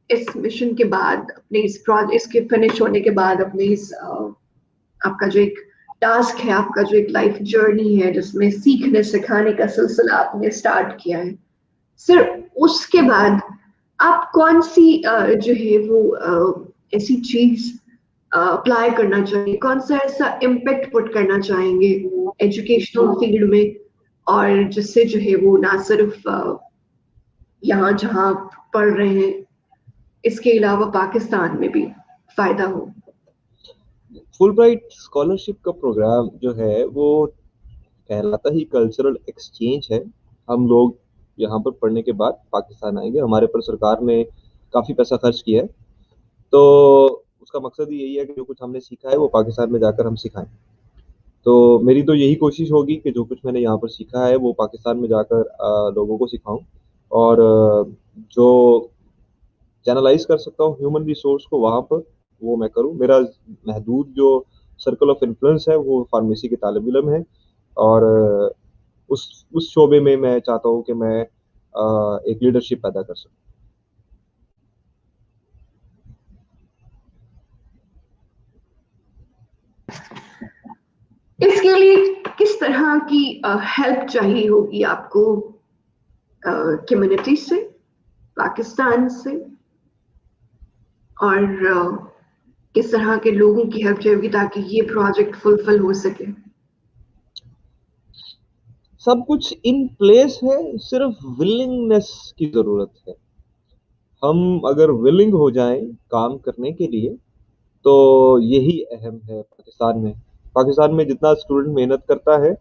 इस मिशन के बाद, अपने इस प्रोजेक्ट इसके फिनिश होने के बाद, अपने इस आपका जो एक टास्क है, आपका जो एक लाइफ जर्नी है जिसमें सीखने सिखाने का सिलसिला आपने स्टार्ट किया है, सर उसके बाद आप कौन सी जो है वो ऐसी चीज अप्लाई करना चाहिए, कौन सा ऐसा इम्पैक्ट पुट करना चाहेंगे एजुकेशनल फील्ड में, और जिससे जो है वो ना सिर्फ यहाँ जहाँ पढ़ रहे हैं इसके अलावा पाकिस्तान में भी फायदा हो? फुलब्राइट स्कॉलरशिप का प्रोग्राम जो है वो कहलाता ही कल्चरल एक्सचेंज है। हम लोग यहाँ पर पढ़ने के बाद पाकिस्तान आएंगे, हमारे पर सरकार ने काफ़ी पैसा खर्च किया है, तो उसका मकसद ही यही है कि जो कुछ हमने सीखा है वो पाकिस्तान में जाकर हम सिखाएं। तो मेरी तो यही कोशिश होगी कि जो कुछ मैंने यहाँ पर सीखा है वो पाकिस्तान में जाकर लोगों को सिखाऊं, और जो चैनलाइज कर सकता हूँ ह्यूमन रिसोर्स को वहाँ पर, वो मैं करूँ। मेरा महदूद जो सर्कल ऑफ इन्फ्लुएंस है वो फार्मेसी के तालिब इल्म है, और उस शोबे में मैं चाहता हूँ कि मैं एक लीडरशिप पैदा कर सकूँ। इसके लिए किस तरह की हेल्प चाहिए होगी आपको, कम्युनिटी से, पाकिस्तान से, और किस तरह के लोगों की हेल्प चाहिए होगी ताकि ये प्रोजेक्ट फुलफिल हो सके? सब कुछ इन प्लेस है, सिर्फ विलिंगनेस की जरूरत है। हम अगर विलिंग हो जाएं काम करने के लिए तो यही अहम है। पाकिस्तान में जितना स्टूडेंट मेहनत करता है,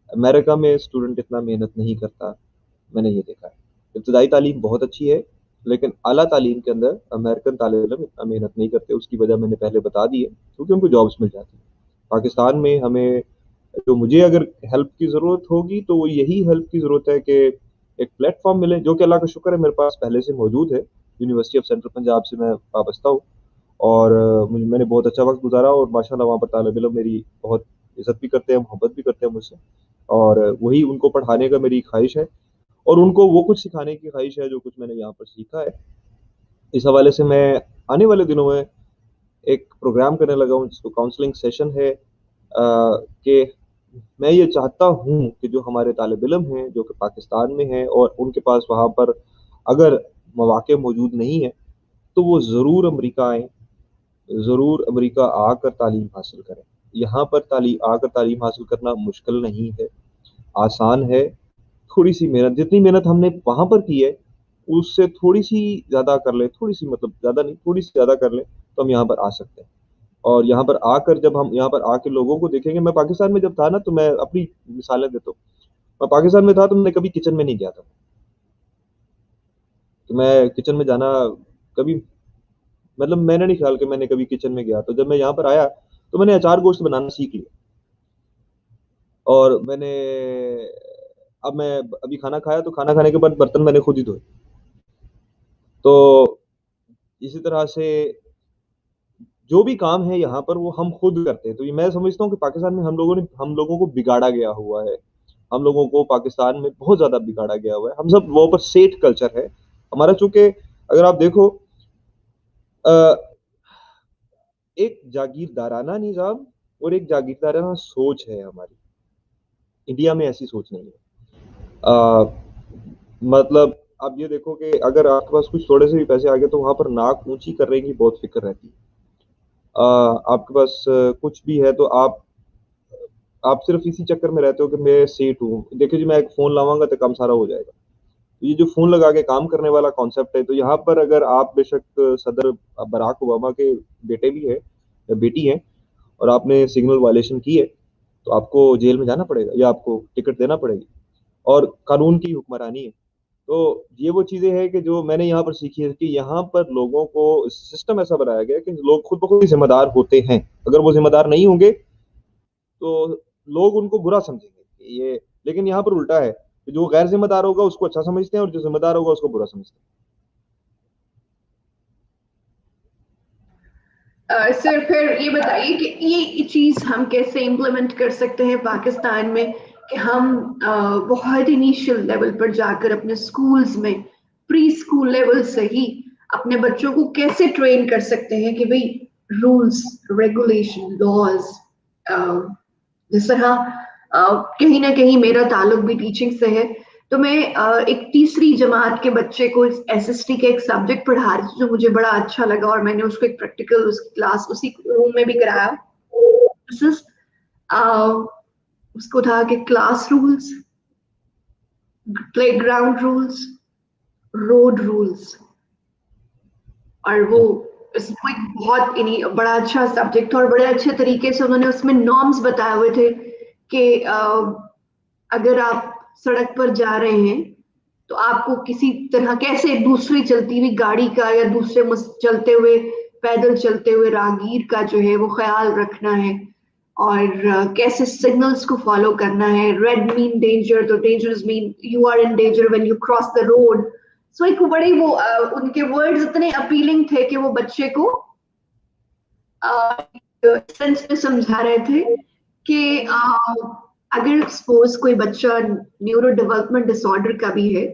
अमेरिका में स्टूडेंट इतना मेहनत नहीं करता, मैंने ये देखा है। इब्तदाई तालीम बहुत अच्छी है, लेकिन आला तालीम के अंदर अमेरिकन तालिब इल्म इतना मेहनत नहीं करते। उसकी वजह मैंने पहले बता दी है, क्योंकि उनको जॉब्स मिल जाती है। पाकिस्तान में हमें, तो मुझे अगर हेल्प की ज़रूरत होगी तो वो यही हेल्प की ज़रूरत है कि एक प्लेटफॉर्म मिले, जो कि अल्लाह का शुक्र है मेरे पास पहले से मौजूद है। यूनिवर्सिटी ऑफ सेंट्रल पंजाब से मैं वाबस्ता हूँ, और मैंने बहुत अच्छा वक्त गुजारा, और माशाल्लाह वहाँ पर तालिब इल्म मेरी बहुत इज़्ज़त भी करते हैं, मोहब्बत भी करते हैं मुझसे, और वही उनको पढ़ाने का मेरी ख्वाहिश है, और उनको वो कुछ सिखाने की ख्वाहिश है जो कुछ मैंने यहाँ पर सीखा है। इस हवाले से मैं आने वाले दिनों में एक प्रोग्राम करने लगा हूँ जिसको काउंसलिंग सेशन है, कि मैं ये चाहता हूँ कि जो हमारे तालिब इल्म हैं जो कि पाकिस्तान में हैं और उनके पास वहाँ पर अगर मौक़े मौजूद नहीं है, तो वो ज़रूर अमेरिका आएँ, ज़रूर अमेरिका आकर तालीम हासिल करें। यहाँ पर आकर तालीम हासिल करना मुश्किल नहीं है, आसान है। थोड़ी सी मेहनत, जितनी मेहनत हमने वहाँ पर की है उससे थोड़ी सी ज़्यादा कर लें, थोड़ी सी मतलब ज़्यादा नहीं, थोड़ी सी ज़्यादा कर लें तो हम यहाँ पर आ सकते हैं। और यहाँ पर आकर, जब हम यहाँ पर आके लोगों को देखेंगे, मैं पाकिस्तान में जब था ना, तो मैं अपनी मिसालें देता हूँ। मैं पाकिस्तान में था तो मैं कभी किचन में नहीं गया था, तो मैं किचन में जाना कभी, मतलब मैंने नहीं ख्याल कि मैंने कभी किचन में गया। तो जब मैं यहाँ पर आया तो मैंने अचार गोश्त बनाना सीख लिया, और अब मैं अभी खाना खाया तो खाना खाने के बाद बर्तन मैंने खुद ही धोए। तो इसी तरह से जो भी काम है यहाँ पर वो हम खुद करते हैं। तो ये मैं समझता हूँ कि पाकिस्तान में हम लोगों को बिगाड़ा गया हुआ है। हम लोगों को पाकिस्तान में बहुत ज़्यादा बिगाड़ा गया हुआ है। हम सब वो पर सेठ कल्चर है हमारा, चूँकि अगर आप देखो एक जागीरदाराना निज़ाम और एक जागीरदाराना सोच है हमारी। इंडिया में ऐसी सोच नहीं है। मतलब आप ये देखो कि अगर आपके पास कुछ थोड़े से भी पैसे आ गए तो वहाँ पर नाक ऊंची करने की बहुत फिक्र रहती है। आपके पास कुछ भी है तो आप सिर्फ इसी चक्कर में रहते हो कि मैं सेठ हूँ। देखिए जी, मैं एक फ़ोन लावांगा तो काम सारा हो जाएगा। ये जो फ़ोन लगा के काम करने वाला कॉन्सेप्ट है, तो यहाँ पर अगर आप बेशक सदर बराक ओबामा के बेटे भी हैं या बेटी हैं और आपने सिग्नल वायलेशन की है, तो आपको जेल में जाना पड़ेगा या आपको टिकट देना पड़ेगी और कानून की हुक्मरानी है। तो ये वो चीज़ें हैं कि जो मैंने यहाँ पर सीखी है कि यहाँ पर लोगों को सिस्टम ऐसा बनाया गया है कि लोग खुद ब खुद ही ज़िम्मेदार होते हैं। अगर वो ज़िम्मेदार नहीं होंगे, तो लोग उनको बुरा समझेंगे। ये लेकिन यहाँ पर उल्टा है कि जो गैर ज़िम्मेदार होगा उसको अच्छा समझते हैं और जो ज़िम्मेदार होगा उसको बुरा समझते हैं। सर फिर ये बताइए कि ये चीज हम कैसे इम्प्लीमेंट कर सकते हैं पाकिस्तान में कि हम बहुत इनिशियल लेवल पर जाकर अपने स्कूल्स में प्री स्कूल लेवल से ही अपने बच्चों को कैसे ट्रेन कर सकते हैं कि भाई रूल्स रेगुलेशन लॉज जिस तरह कहीं ना कहीं मेरा ताल्लुक भी टीचिंग से है, तो मैं एक तीसरी जमात के बच्चे को एसएसटी का एक सब्जेक्ट पढ़ा रही थी जो मुझे बड़ा अच्छा लगा और मैंने उसको एक प्रैक्टिकल उसकी क्लास उसी रूम में भी कराया। दिस इज उसको था कि class rules, playground rules, road rules, और वो इसको एक बहुत बड़ा अच्छा सब्जेक्ट था और बड़े अच्छे तरीके से उन्होंने उसमें नॉर्म्स बताए हुए थे कि अगर आप सड़क पर जा रहे हैं तो आपको किसी तरह कैसे दूसरी चलती हुई गाड़ी का या दूसरे चलते हुए पैदल चलते हुए राहगीर का जो है वो ख्याल रखना है और कैसे सिग्नल्स को फॉलो करना है। रेड मीन डेंजर, तो danger mean you are in danger when you cross the road. So एक बड़ी वो उनके वर्ड्स इतने अपीलिंग थे कि वो बच्चे को सेंस में समझा रहे थे कि अगर सपोज कोई बच्चा न्यूरो डेवलपमेंट डिसऑर्डर का भी है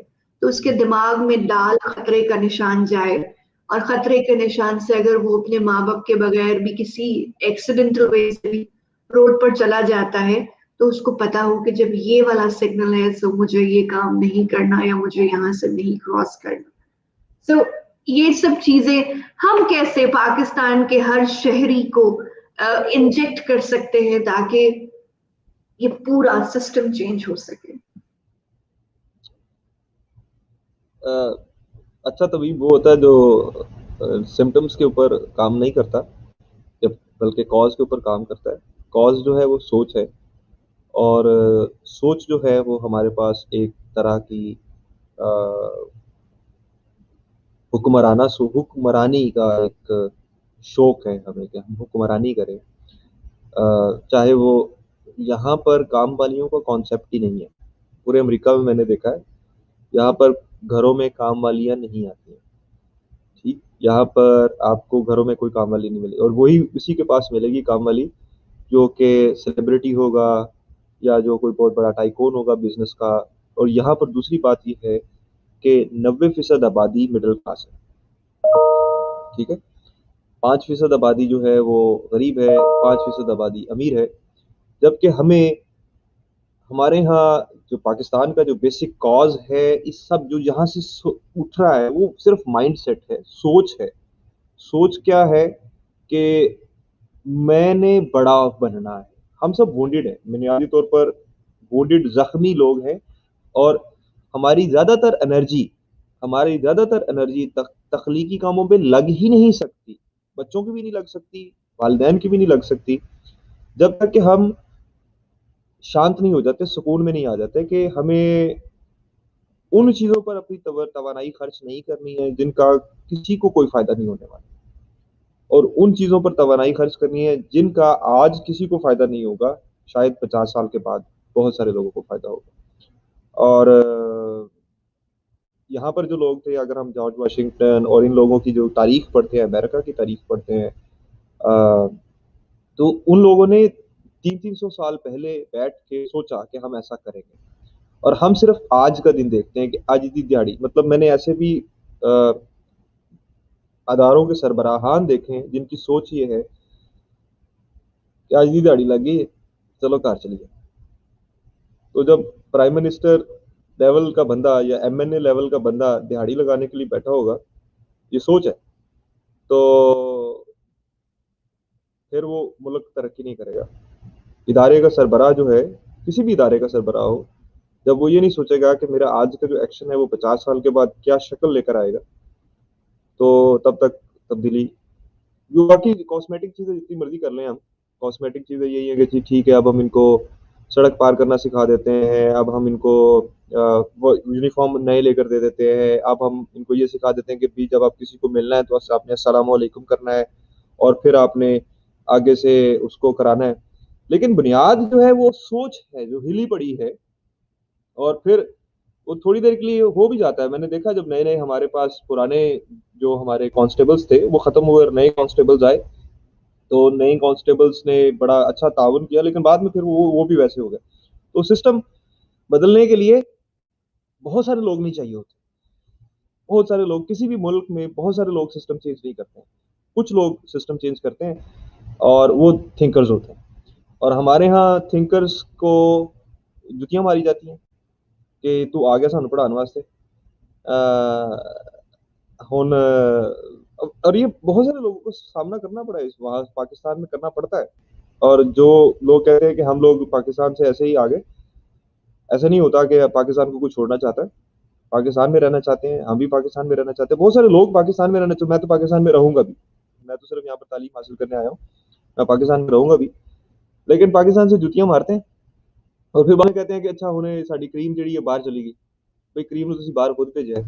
तो उसके दिमाग में लाल खतरे का निशान जाए और खतरे के निशान से अगर वो अपने माँ बाप के बगैर भी किसी एक्सीडेंटल वे से भी रोड पर चला जाता है तो उसको पता हो कि जब ये वाला सिग्नल है तो मुझे ये काम नहीं करना या मुझे यहाँ से नहीं क्रॉस करना। सो ये सब चीजें हम कैसे पाकिस्तान के हर शहरी को इंजेक्ट कर सकते हैं ताकि ये पूरा सिस्टम चेंज हो सके। अच्छा तबीब वो होता है जो सिम्टम्स के ऊपर काम नहीं करता, जब बल्कि कॉज के ऊपर काम करता है। कॉज जो है वो सोच है और सोच जो है वो हमारे पास एक तरह की हुक्मरानी का एक शौक है हमें कि हम हुक्मरानी करें। चाहे वो यहाँ पर काम वालियों का कॉन्सेप्ट ही नहीं है। पूरे अमेरिका में मैंने देखा है, यहाँ पर घरों में काम वालियाँ नहीं आती हैं, ठीक? यहाँ पर आपको घरों में कोई काम वाली नहीं मिलेगी और वही उसी के पास मिलेगी काम वाली जो कि सेलिब्रिटी होगा या जो कोई बहुत बड़ा टाइकून होगा बिज़नेस का। और यहाँ पर दूसरी बात ये है कि 90% आबादी मिडल क्लास है, ठीक है? 5% आबादी जो है वो गरीब है, 5% आबादी अमीर है। जबकि हमारे यहाँ जो पाकिस्तान का जो बेसिक कॉज़ है, इस सब जो यहाँ से उठ रहा है वो सिर्फ माइंडसेट है, सोच है। सोच क्या है कि मैंने बड़ा बनना है। हम सब वुंडेड हैं, बुनियादी तौर पर वुंडेड ज़ख्मी लोग हैं और हमारी ज़्यादातर एनर्जी तख्लीकी कामों पे लग ही नहीं सकती। बच्चों की भी नहीं लग सकती, वालिदैन की भी नहीं लग सकती, जब तक कि हम शांत नहीं हो जाते, सुकून में नहीं आ जाते कि हमें उन चीज़ों पर अपनी तवानाई खर्च नहीं करनी है जिनका किसी को कोई फ़ायदा नहीं होने वाला और उन चीज़ों पर तवानाई खर्च करनी है जिनका आज किसी को फ़ायदा नहीं होगा, शायद 50 साल के बाद बहुत सारे लोगों को फ़ायदा होगा। और यहाँ पर जो लोग थे, अगर हम जॉर्ज वाशिंगटन और इन लोगों की जो तारीख पढ़ते हैं, अमेरिका की तारीख पढ़ते हैं, तो उन लोगों ने 300-300 साल पहले बैठ के सोचा कि हम ऐसा करेंगे और हम सिर्फ आज का दिन देखते हैं कि आज की दिहाड़ी। मतलब मैंने ऐसे भी अदारों के सरबराहान देखे हैं जिनकी सोच ये है कि आज की दिहाड़ी लगी, चलो घर चलिए। तो जब प्राइम मिनिस्टर लेवल का बंदा या एमएनए लेवल का बंदा दिहाड़ी लगाने के लिए बैठा होगा, ये सोच है। तो फिर वो मुल्क तरक्की नहीं करेगा। इदारे का सरबराह जो है, किसी भी इदारे का सरबराह हो, जब वो ये नहीं सोचेगा कि मेरा आज का जो एक्शन है वो 50 साल के बाद क्या शक्ल लेकर आएगा, तो तब तक तब्दीली जो बाकी कॉस्मेटिक चीज़ें जितनी मर्जी कर लें हम, कॉस्मेटिक चीज़ें यही है कि जी ठीक है, अब हम इनको सड़क पार करना सिखा देते हैं, अब हम इनको वो यूनिफॉर्म नए लेकर दे देते हैं, अब हम इनको ये सिखा देते हैं कि भी जब आप किसी को मिलना है तो आपने अस्सलाम वालेकुम करना है और फिर आपने आगे से उसको कराना है। लेकिन बुनियाद जो है वो सोच है जो हिली पड़ी है, और फिर वो थोड़ी देर के लिए हो भी जाता है। मैंने देखा जब नए-नए हमारे पास पुराने जो हमारे कांस्टेबल्स थे वो खत्म हुए और नए कांस्टेबल्स आए, तो नए कांस्टेबल्स ने बड़ा अच्छा ताउन किया, लेकिन बाद में फिर वो भी वैसे हो गए। तो सिस्टम बदलने के लिए बहुत सारे लोग नहीं चाहिए होते। बहुत सारे लोग किसी भी मुल्क में बहुत सारे लोग सिस्टम चेंज नहीं करते हैं। कुछ लोग सिस्टम चेंज करते हैं और वो थिंकर्स होते हैं। और हमारे यहाँ थिंकर्स को जुतियाँ मारी जाती हैं कि तू आ गया सानू पढ़ाने वास्ते। हुन और ये बहुत सारे लोगों को सामना करना पड़ा है, इस वहाँ पाकिस्तान में करना पड़ता है। और जो लोग कहते हैं कि हम लोग पाकिस्तान से ऐसे ही आ गए, ऐसा नहीं होता कि पाकिस्तान को कोई छोड़ना चाहता है। पाकिस्तान में रहना चाहते हैं, हम भी पाकिस्तान में रहना चाहते हैं। बहुत सारे लोग पाकिस्तान में रहना चाहते हैं, मैं तो पाकिस्तान में रहूँगा भी। मैं तो सिर्फ यहाँ पर तालीम हासिल करने आया हूँ, मैं पाकिस्तान में रहूँगा भी। लेकिन पाकिस्तान से जुतियाँ मारते हैं और फिर बाद में कहते हैं कि अच्छा हुणे साडी क्रीम जिहड़ी है बाहर चली गई। भई क्रीम नूं तुसीं बाहर खुद भेजिआ है।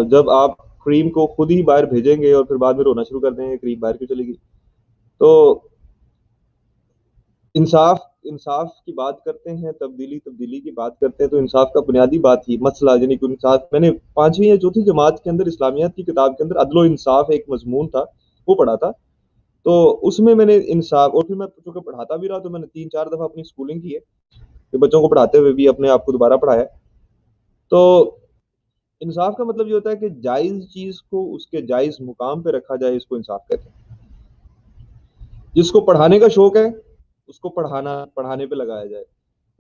जब आप क्रीम को खुद ही बाहर भेजेंगे और फिर बाद में रोना शुरू कर देंगे क्रीम बाहर क्यों चली गई। तो इंसाफ की बात करते हैं, तब्दीली की बात करते हैं, तो इंसाफ का बुनियादी बात ही मसला यानी कि इंसाफ। मैंने 5वीं या चौथी जमात के अंदर इस्लामियात की किताब के अंदर अदल व इंसाफ एक मजमून था, वो पढ़ा था। तो उसमें मैंने इंसाफ, और फिर मैं चूँकि पढ़ाता भी रहा तो मैंने 3-4 दफ़ा अपनी स्कूलिंग की है, कि बच्चों को पढ़ाते हुए भी अपने आप को दोबारा पढ़ाया। तो इंसाफ का मतलब ये होता है कि जायज़ चीज़ को उसके जायज़ मुकाम पे रखा जाए, इसको इंसाफ कहते हैं। जिसको पढ़ाने का शौक है उसको पढ़ाने पे लगाया जाए।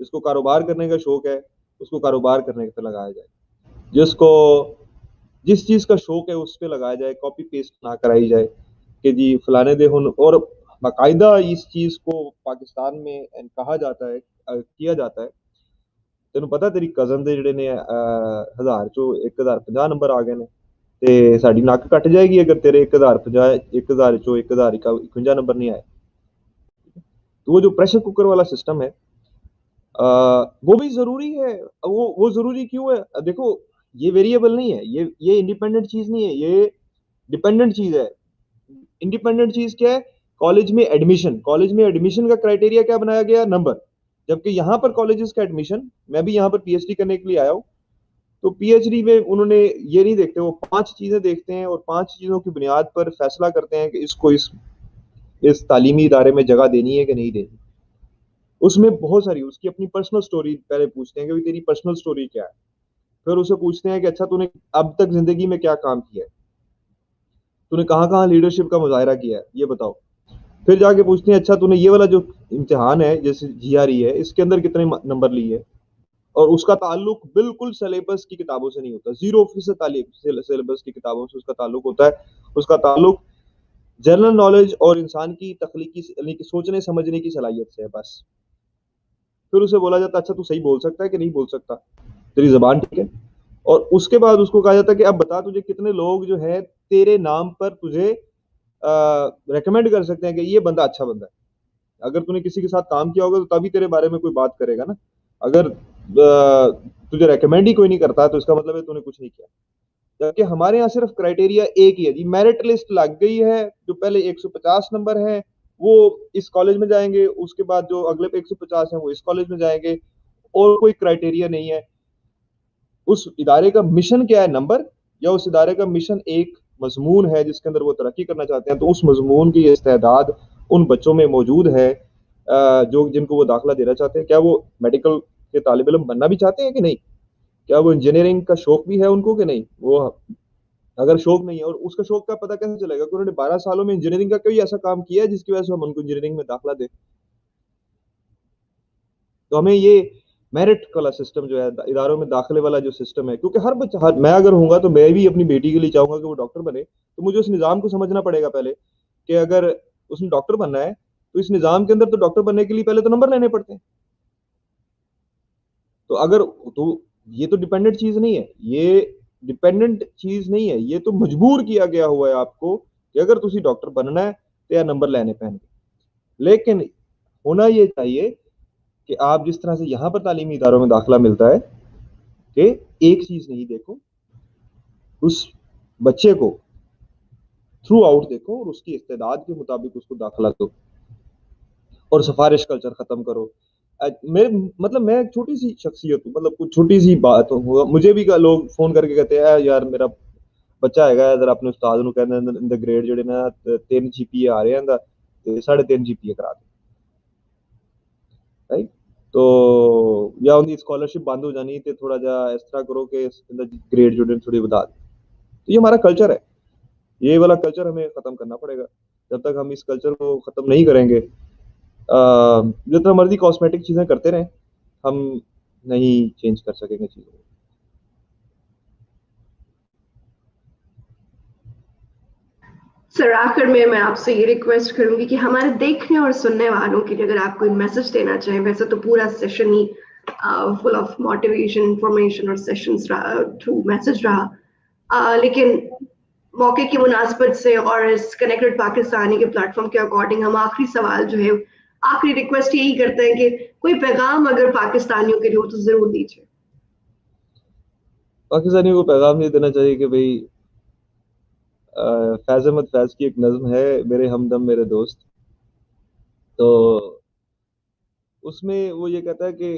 जिसको कारोबार करने का शौक है उसको कारोबार करने पे लगाया जाए। जिसको जिस चीज़ का शौक है उस पे लगाया जाए, कॉपी पेस्ट ना कराई जाए कि जी फलाने दे हुन। और बाकायदा इस चीज़ को पाकिस्तान में कहा जाता है, किया जाता है। तेनों पता तेरी कज़न दे जिहड़े ने 1000 चों 1050 नंबर आ गए ने, ते साडी नक्क कट जाएगी अगर तेरे 1000 चों 1051 नंबर नहीं आए। तो वो जो प्रेशर कुकर वाला सिस्टम है, वो भी ज़रूरी है। वो ज़रूरी क्यों है? देखो ये वेरिएबल नहीं है, ये इंडिपेंडेंट चीज़ नहीं है, ये डिपेंडेंट चीज़ है। इंडिपेंडेंट चीज़ क्या है? कॉलेज में एडमिशन का क्राइटेरिया क्या बनाया गया? नंबर। जबकि यहाँ पर कॉलेजेस का एडमिशन, मैं भी यहाँ पर पीएचडी करने के लिए आया हूँ, तो पीएचडी में उन्होंने ये नहीं देखते, वो 5 चीज़ें देखते हैं और 5 चीज़ों की बुनियाद पर फैसला करते हैं कि इसको इस तालीमी इदारे में जगह देनी है कि नहीं देनी। उसमें बहुत सारी उसकी अपनी पर्सनल स्टोरी पहले पूछते हैं कि भाई तेरी पर्सनल स्टोरी क्या है। फिर उसे पूछते हैं कि अच्छा तूने अब तक ज़िंदगी में क्या काम किया है? तूने कहाँ-कहाँ लीडरशिप का मुज़ाहिरा किया है, ये बताओ। फिर जाके पूछते हैं अच्छा तूने ये वाला जो इम्तिहान है जैसे जीआरई है, इसके अंदर कितने नंबर लिए? और उसका ताल्लुक बिल्कुल सिलेबस की किताबों से नहीं होता। 0% तालीम सिलेबस की किताबों से उसका ताल्लुक होता है। उसका ताल्लुक जनरल नॉलेज और इंसान की तख्लीकी यानी कि सोचने समझने की सलाहियत से है बस। फिर उसे बोला जाता है अच्छा तू सही बोल सकता है कि नहीं बोल सकता? तेरी ज़बान ठीक है? और उसके बाद उसको कहा जाता है कि अब बता तुझे कितने लोग जो है तेरे नाम पर तुझे रिकमेंड कर सकते हैं कि ये बंदा अच्छा बंदा है। अगर तूने किसी के साथ काम किया होगा तो तभी तेरे बारे में कोई बात करेगा ना। अगर तुझे रिकमेंड ही कोई नहीं करता तो इसका मतलब है तूने कुछ नहीं किया। जबकि हमारे यहाँ सिर्फ क्राइटेरिया एक ही है जी, मेरिट लिस्ट लग गई है, जो पहले 150 नंबर हैं वो इस कॉलेज में जाएंगे, उसके बाद जो अगले पे 150 हैं वो इस कॉलेज में जाएंगे, और कोई क्राइटेरिया नहीं है। उस इदारे का मिशन क्या है? नंबर। या उस इदारे का मिशन एक मजमून है जिसके अंदर वो तरक्की करना चाहते हैं, तो उस मजमून की इस्तेदाद उन बच्चों में मौजूद है जो जिनको वो दाखिला देना चाहते हैं। क्या वो मेडिकल के तालिब इल्म बनना भी चाहते हैं कि नहीं? क्या वो इंजीनियरिंग का शौक भी है उनको कि नहीं? वो अगर शौक नहीं है, और उसका शौक का पता कैसे चलेगा कि उन्होंने 12 सालों में इंजीनियरिंग का कोई ऐसा काम किया है जिसकी वजह से हम उनको इंजीनियरिंग में दाखिला दें। तो हमें ये मेरिट वाला सिस्टम जो है, इदारों में दाखिले वाला जो सिस्टम है, क्योंकि मैं अगर होऊंगा तो मैं भी अपनी बेटी के लिए चाहूंगा कि वो डॉक्टर बने, तो मुझे उस निज़ाम को समझना पड़ेगा पहले कि अगर उसने डॉक्टर बनना है, तो इस निजाम के अंदर तो डॉक्टर बनने के लिए पहले तो नंबर लेने पड़ते हैं। तो अगर तो ये तो डिपेंडेंट चीज नहीं है, ये डिपेंडेंट चीज नहीं है, ये तो मजबूर किया गया हुआ है आपको कि अगर तुसी डॉक्टर बनना है तो यह नंबर लेने पैन। लेकिन होना ये चाहिए कि आप जिस तरह से यहाँ पर तालीमी इदारों में दाखिला मिलता है कि एक चीज नहीं देखो, उस बच्चे को थ्रू आउट देखो और उसकी इस्तेदाद के मुताबिक उसको दाखिला दो और सिफारिश कल्चर खत्म करो। मैं मतलब मैं एक छोटी सी शख्सियत हूँ, मतलब कुछ छोटी सी बात हो, मुझे भी लोग फोन करके कहते हैं यार मेरा ਬੱਚਾ ਹੈਗਾ ਇਧਰ ਆਪਣੇ ਉਸਤਾਦ ਨੂੰ ਕਹਿੰਦੇ ਇਹਦੇ ਗ੍ਰੇਡ ਜਿਹੜੇ ਨਾ 3 GPA ਆ ਰਹੇ ਆ ਇਹਦਾ ਤੇ 3.5 GPA ਕਰਾ ਦੇ, ਰਾਈਟ। तो या उनकी स्कॉलरशिप बंद हो जानी तो थोड़ा जा इस तरह करो कि ग्रेड जो थोड़ी बता दे। तो ये हमारा कल्चर है, ये वाला कल्चर हमें खत्म करना पड़ेगा। जब तक हम इस कल्चर को खत्म नहीं करेंगे, जितना मर्जी कॉस्मेटिक चीजें करते रहें, हम नहीं चेंज कर सकेंगे चीजों को। सर आखिर में मैं आपसे ये रिक्वेस्ट करूंगी कि हमारे देखने और सुनने वालों के लिए अगर आप कोई मैसेज देना चाहें, वैसे तो पूरा session he full of motivation, information और सेशंस थ्रू मैसेज रहा, लेकिन मौके की मुनासबत से और इस कनेक्टेड पाकिस्तानी के प्लेटफॉर्म के अकॉर्डिंग हम आखिरी सवाल जो है, आखिरी रिक्वेस्ट यही करते हैं कि कोई पैगाम अगर पाकिस्तानियों के लिए हो तो जरूर दीजिए। पाकिस्तानियों को पैगाम ये देना चाहिए कि भाई फैज़ अहमद फैज़ की एक नज़्म है, मेरे हमदम मेरे दोस्त, तो उसमें वो ये कहता है कि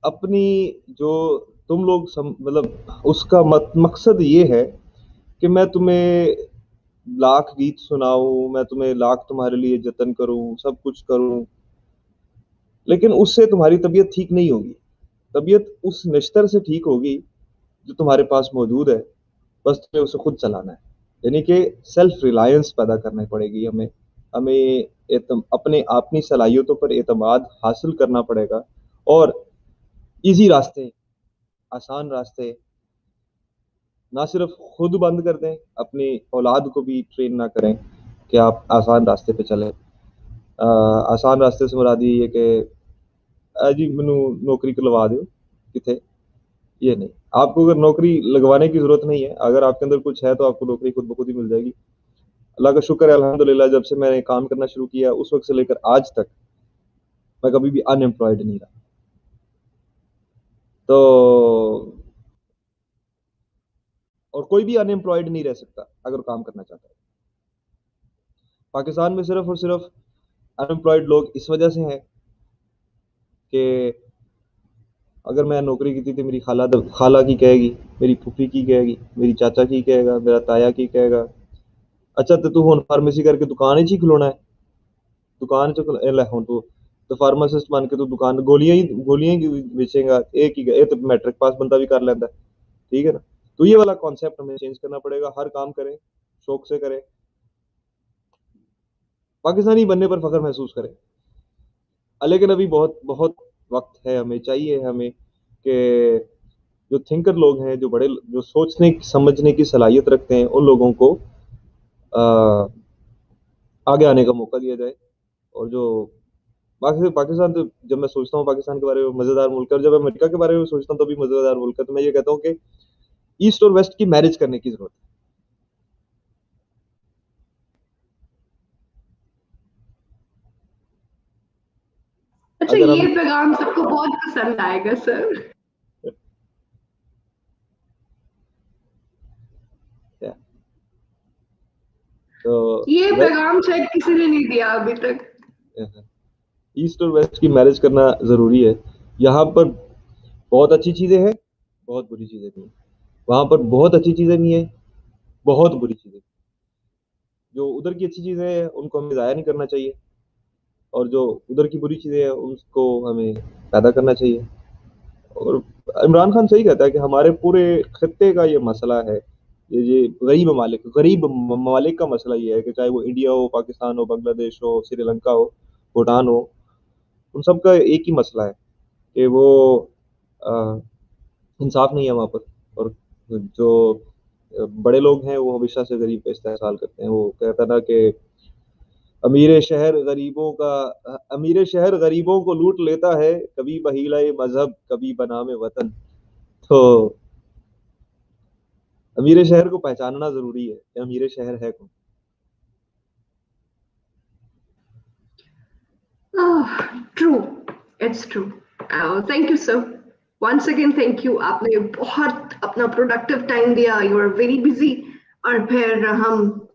अपनी जो तुम लोग मतलब उसका मकसद ये है कि मैं तुम्हें लाख गीत सुनाऊं, मैं तुम्हें लाख तुम्हारे लिए जतन करूं, सब कुछ करूं, लेकिन उससे तुम्हारी तबीयत ठीक नहीं होगी। तबीयत उस निश्तर से ठीक होगी जो तुम्हारे पास मौजूद है, बस तुम्हें उसे खुद चलाना है। यानी कि सेल्फ रिलायंस पैदा करनी पड़ेगी हमें, हमें अपने अपनी सलाहियतों पर एतमाद हासिल करना पड़ेगा और इजी रास्ते, आसान रास्ते, ना सिर्फ खुद बंद कर दें, अपनी औलाद को भी ट्रेन ना करें कि आप आसान रास्ते पे चलें। आसान रास्ते से मुराद ये कि जी मैनू नौकरी करवा दो किथे, ये नहीं। आपको अगर नौकरी लगवाने की जरूरत नहीं है, अगर आपके अंदर कुछ है तो आपको नौकरी खुद ब खुद ही मिल जाएगी। अल्लाह का शुक्र है, अल्हम्दुलिल्लाह, जब से मैंने काम करना शुरू किया उस वक्त से लेकर आज तक मैं कभी भी अनएम्प्लॉयड नहीं रहा। तो और कोई भी अनएम्प्लॉयड नहीं रह सकता अगर काम करना चाहता है। पाकिस्तान में सिर्फ और सिर्फ अनएम्प्लॉयड लोग इस वजह से हैं कि अगर मैं नौकरी की थी तो मेरी खाला की कहेगी, मेरी फूफी की कहेगी, मेरी चाचा की कहेगा, मेरा ताया की कहेगा, अच्छा तो हुण फार्मेसी करके दुकान ही खिलोना है, दुकान च लै हुण तो फार्मासिस्ट बन के तो दुकान गोलियां ही बेचेगा, एक ही तो मैट्रिक पास बंदा भी कर लेंदा, ठीक है ना। तो ये वाला कॉन्सेप्ट हमें चेंज करना पड़ेगा। हर काम करें, शौक से करें, पाकिस्तानी बनने पर फख्र महसूस करें। लेकिन अभी बहुत बहुत वक्त है, हमें चाहिए हमें कि जो थिंकर लोग हैं, जो बड़े जो सोचने समझने की सलाहियत रखते हैं, उन लोगों को आगे आने का मौका दिया जाए। और जो पाकिस्तान तो जब मैं सोचता हूँ पाकिस्तान के बारे में मज़ेदार मुल्क है, और जब अमेरिका के बारे में सोचता हूँ तो भी मज़ेदार मुल्क है, तो मैं ये कहता हूँ कि ईस्ट और वेस्ट की मैरिज करने की जरूरत है। अच्छा, अगर ये हम पैगाम सबको बहुत पसंद आएगा सर। तो ये पैगाम शायद किसी ने नहीं दिया अभी तक। ईस्ट और वेस्ट की मैरिज करना जरूरी है। यहाँ पर बहुत अच्छी चीजें हैं, बहुत बुरी चीजें भी हैं। वहां पर बहुत अच्छी चीजें भी हैं, बहुत बुरी चीजें। जो उधर की अच्छी चीजें हैं उनको हमें जाया नहीं करना चाहिए, और जो उधर की बुरी चीजें हैं उनको हमें पैदा करना चाहिए। और इमरान खान सही कहता है कि हमारे पूरे खत्ते का ये मसला है, ये गरीब ममालिक का मसला ये है कि चाहे वो इंडिया हो, पाकिस्तान हो, बांग्लादेश हो, श्रीलंका हो, भूटान हो, उन सब का एक ही मसला है कि वो इंसाफ नहीं है वहाँ पर। और जो बड़े लोग हैं वो हमेशा से गरीब का इस्तेहसाल करते हैं। वो कहता ना कि अमीर शहर गरीबों को लूट लेता है, कभी बहीला-ए मजहब, कभी बनाम वतन। तो अमीर शहर को पहचानना जरूरी है कि अमीर शहर है कौन। True, it's true. Thank you sir, once again thank you. आपने बहुत अपना प्रोडक्टिव टाइम दिया, यू आर वेरी बिजी। और फिर हम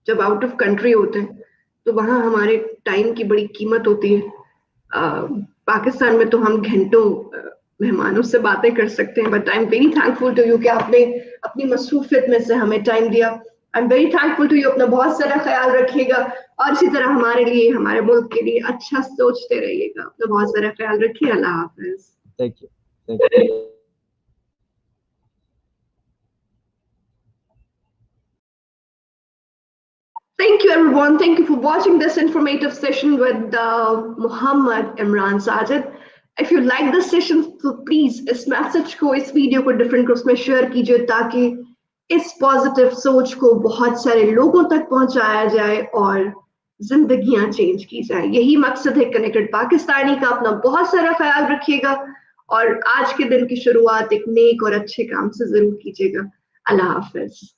जब आउट ऑफ कंट्री होते हैं तो वहाँ हमारे टाइम की बड़ी कीमत होती है। पाकिस्तान में तो हम घंटों मेहमानों से बातें कर सकते हैं, but I am very thankful to you कि आपने अपनी मसरूफियत में से हमें टाइम दिया। I am very thankful to you. अपना बहुत सारा ख्याल रखिएगा और इसी तरह हमारे लिए, हमारे मुल्क के लिए अच्छा सोचते रहिएगा। अपना बहुत सारा ख्याल रखिए। अल्लाह हाफिज। Thank you, thank you. Thank you, everyone. Thank you for watching this informative session with Muhammad Imran Sajid. If you like this session, so please इस मैसेज को, इस वीडियो को डिफरेंट ग्रुप्स में शेयर कीजिए ताकि इस पॉजिटिव सोच को बहुत सारे लोगों तक पहुंचाया जाए और जिंदगियां चेंज की जाए। यही मकसद है कनेक्टेड पाकिस्तानी का। अपना बहुत सारा ख्याल रखिएगा और आज के दिन की शुरुआत एक नेक और अच्छे काम से जरूर कीजिएगा। अल्लाह हाफिज।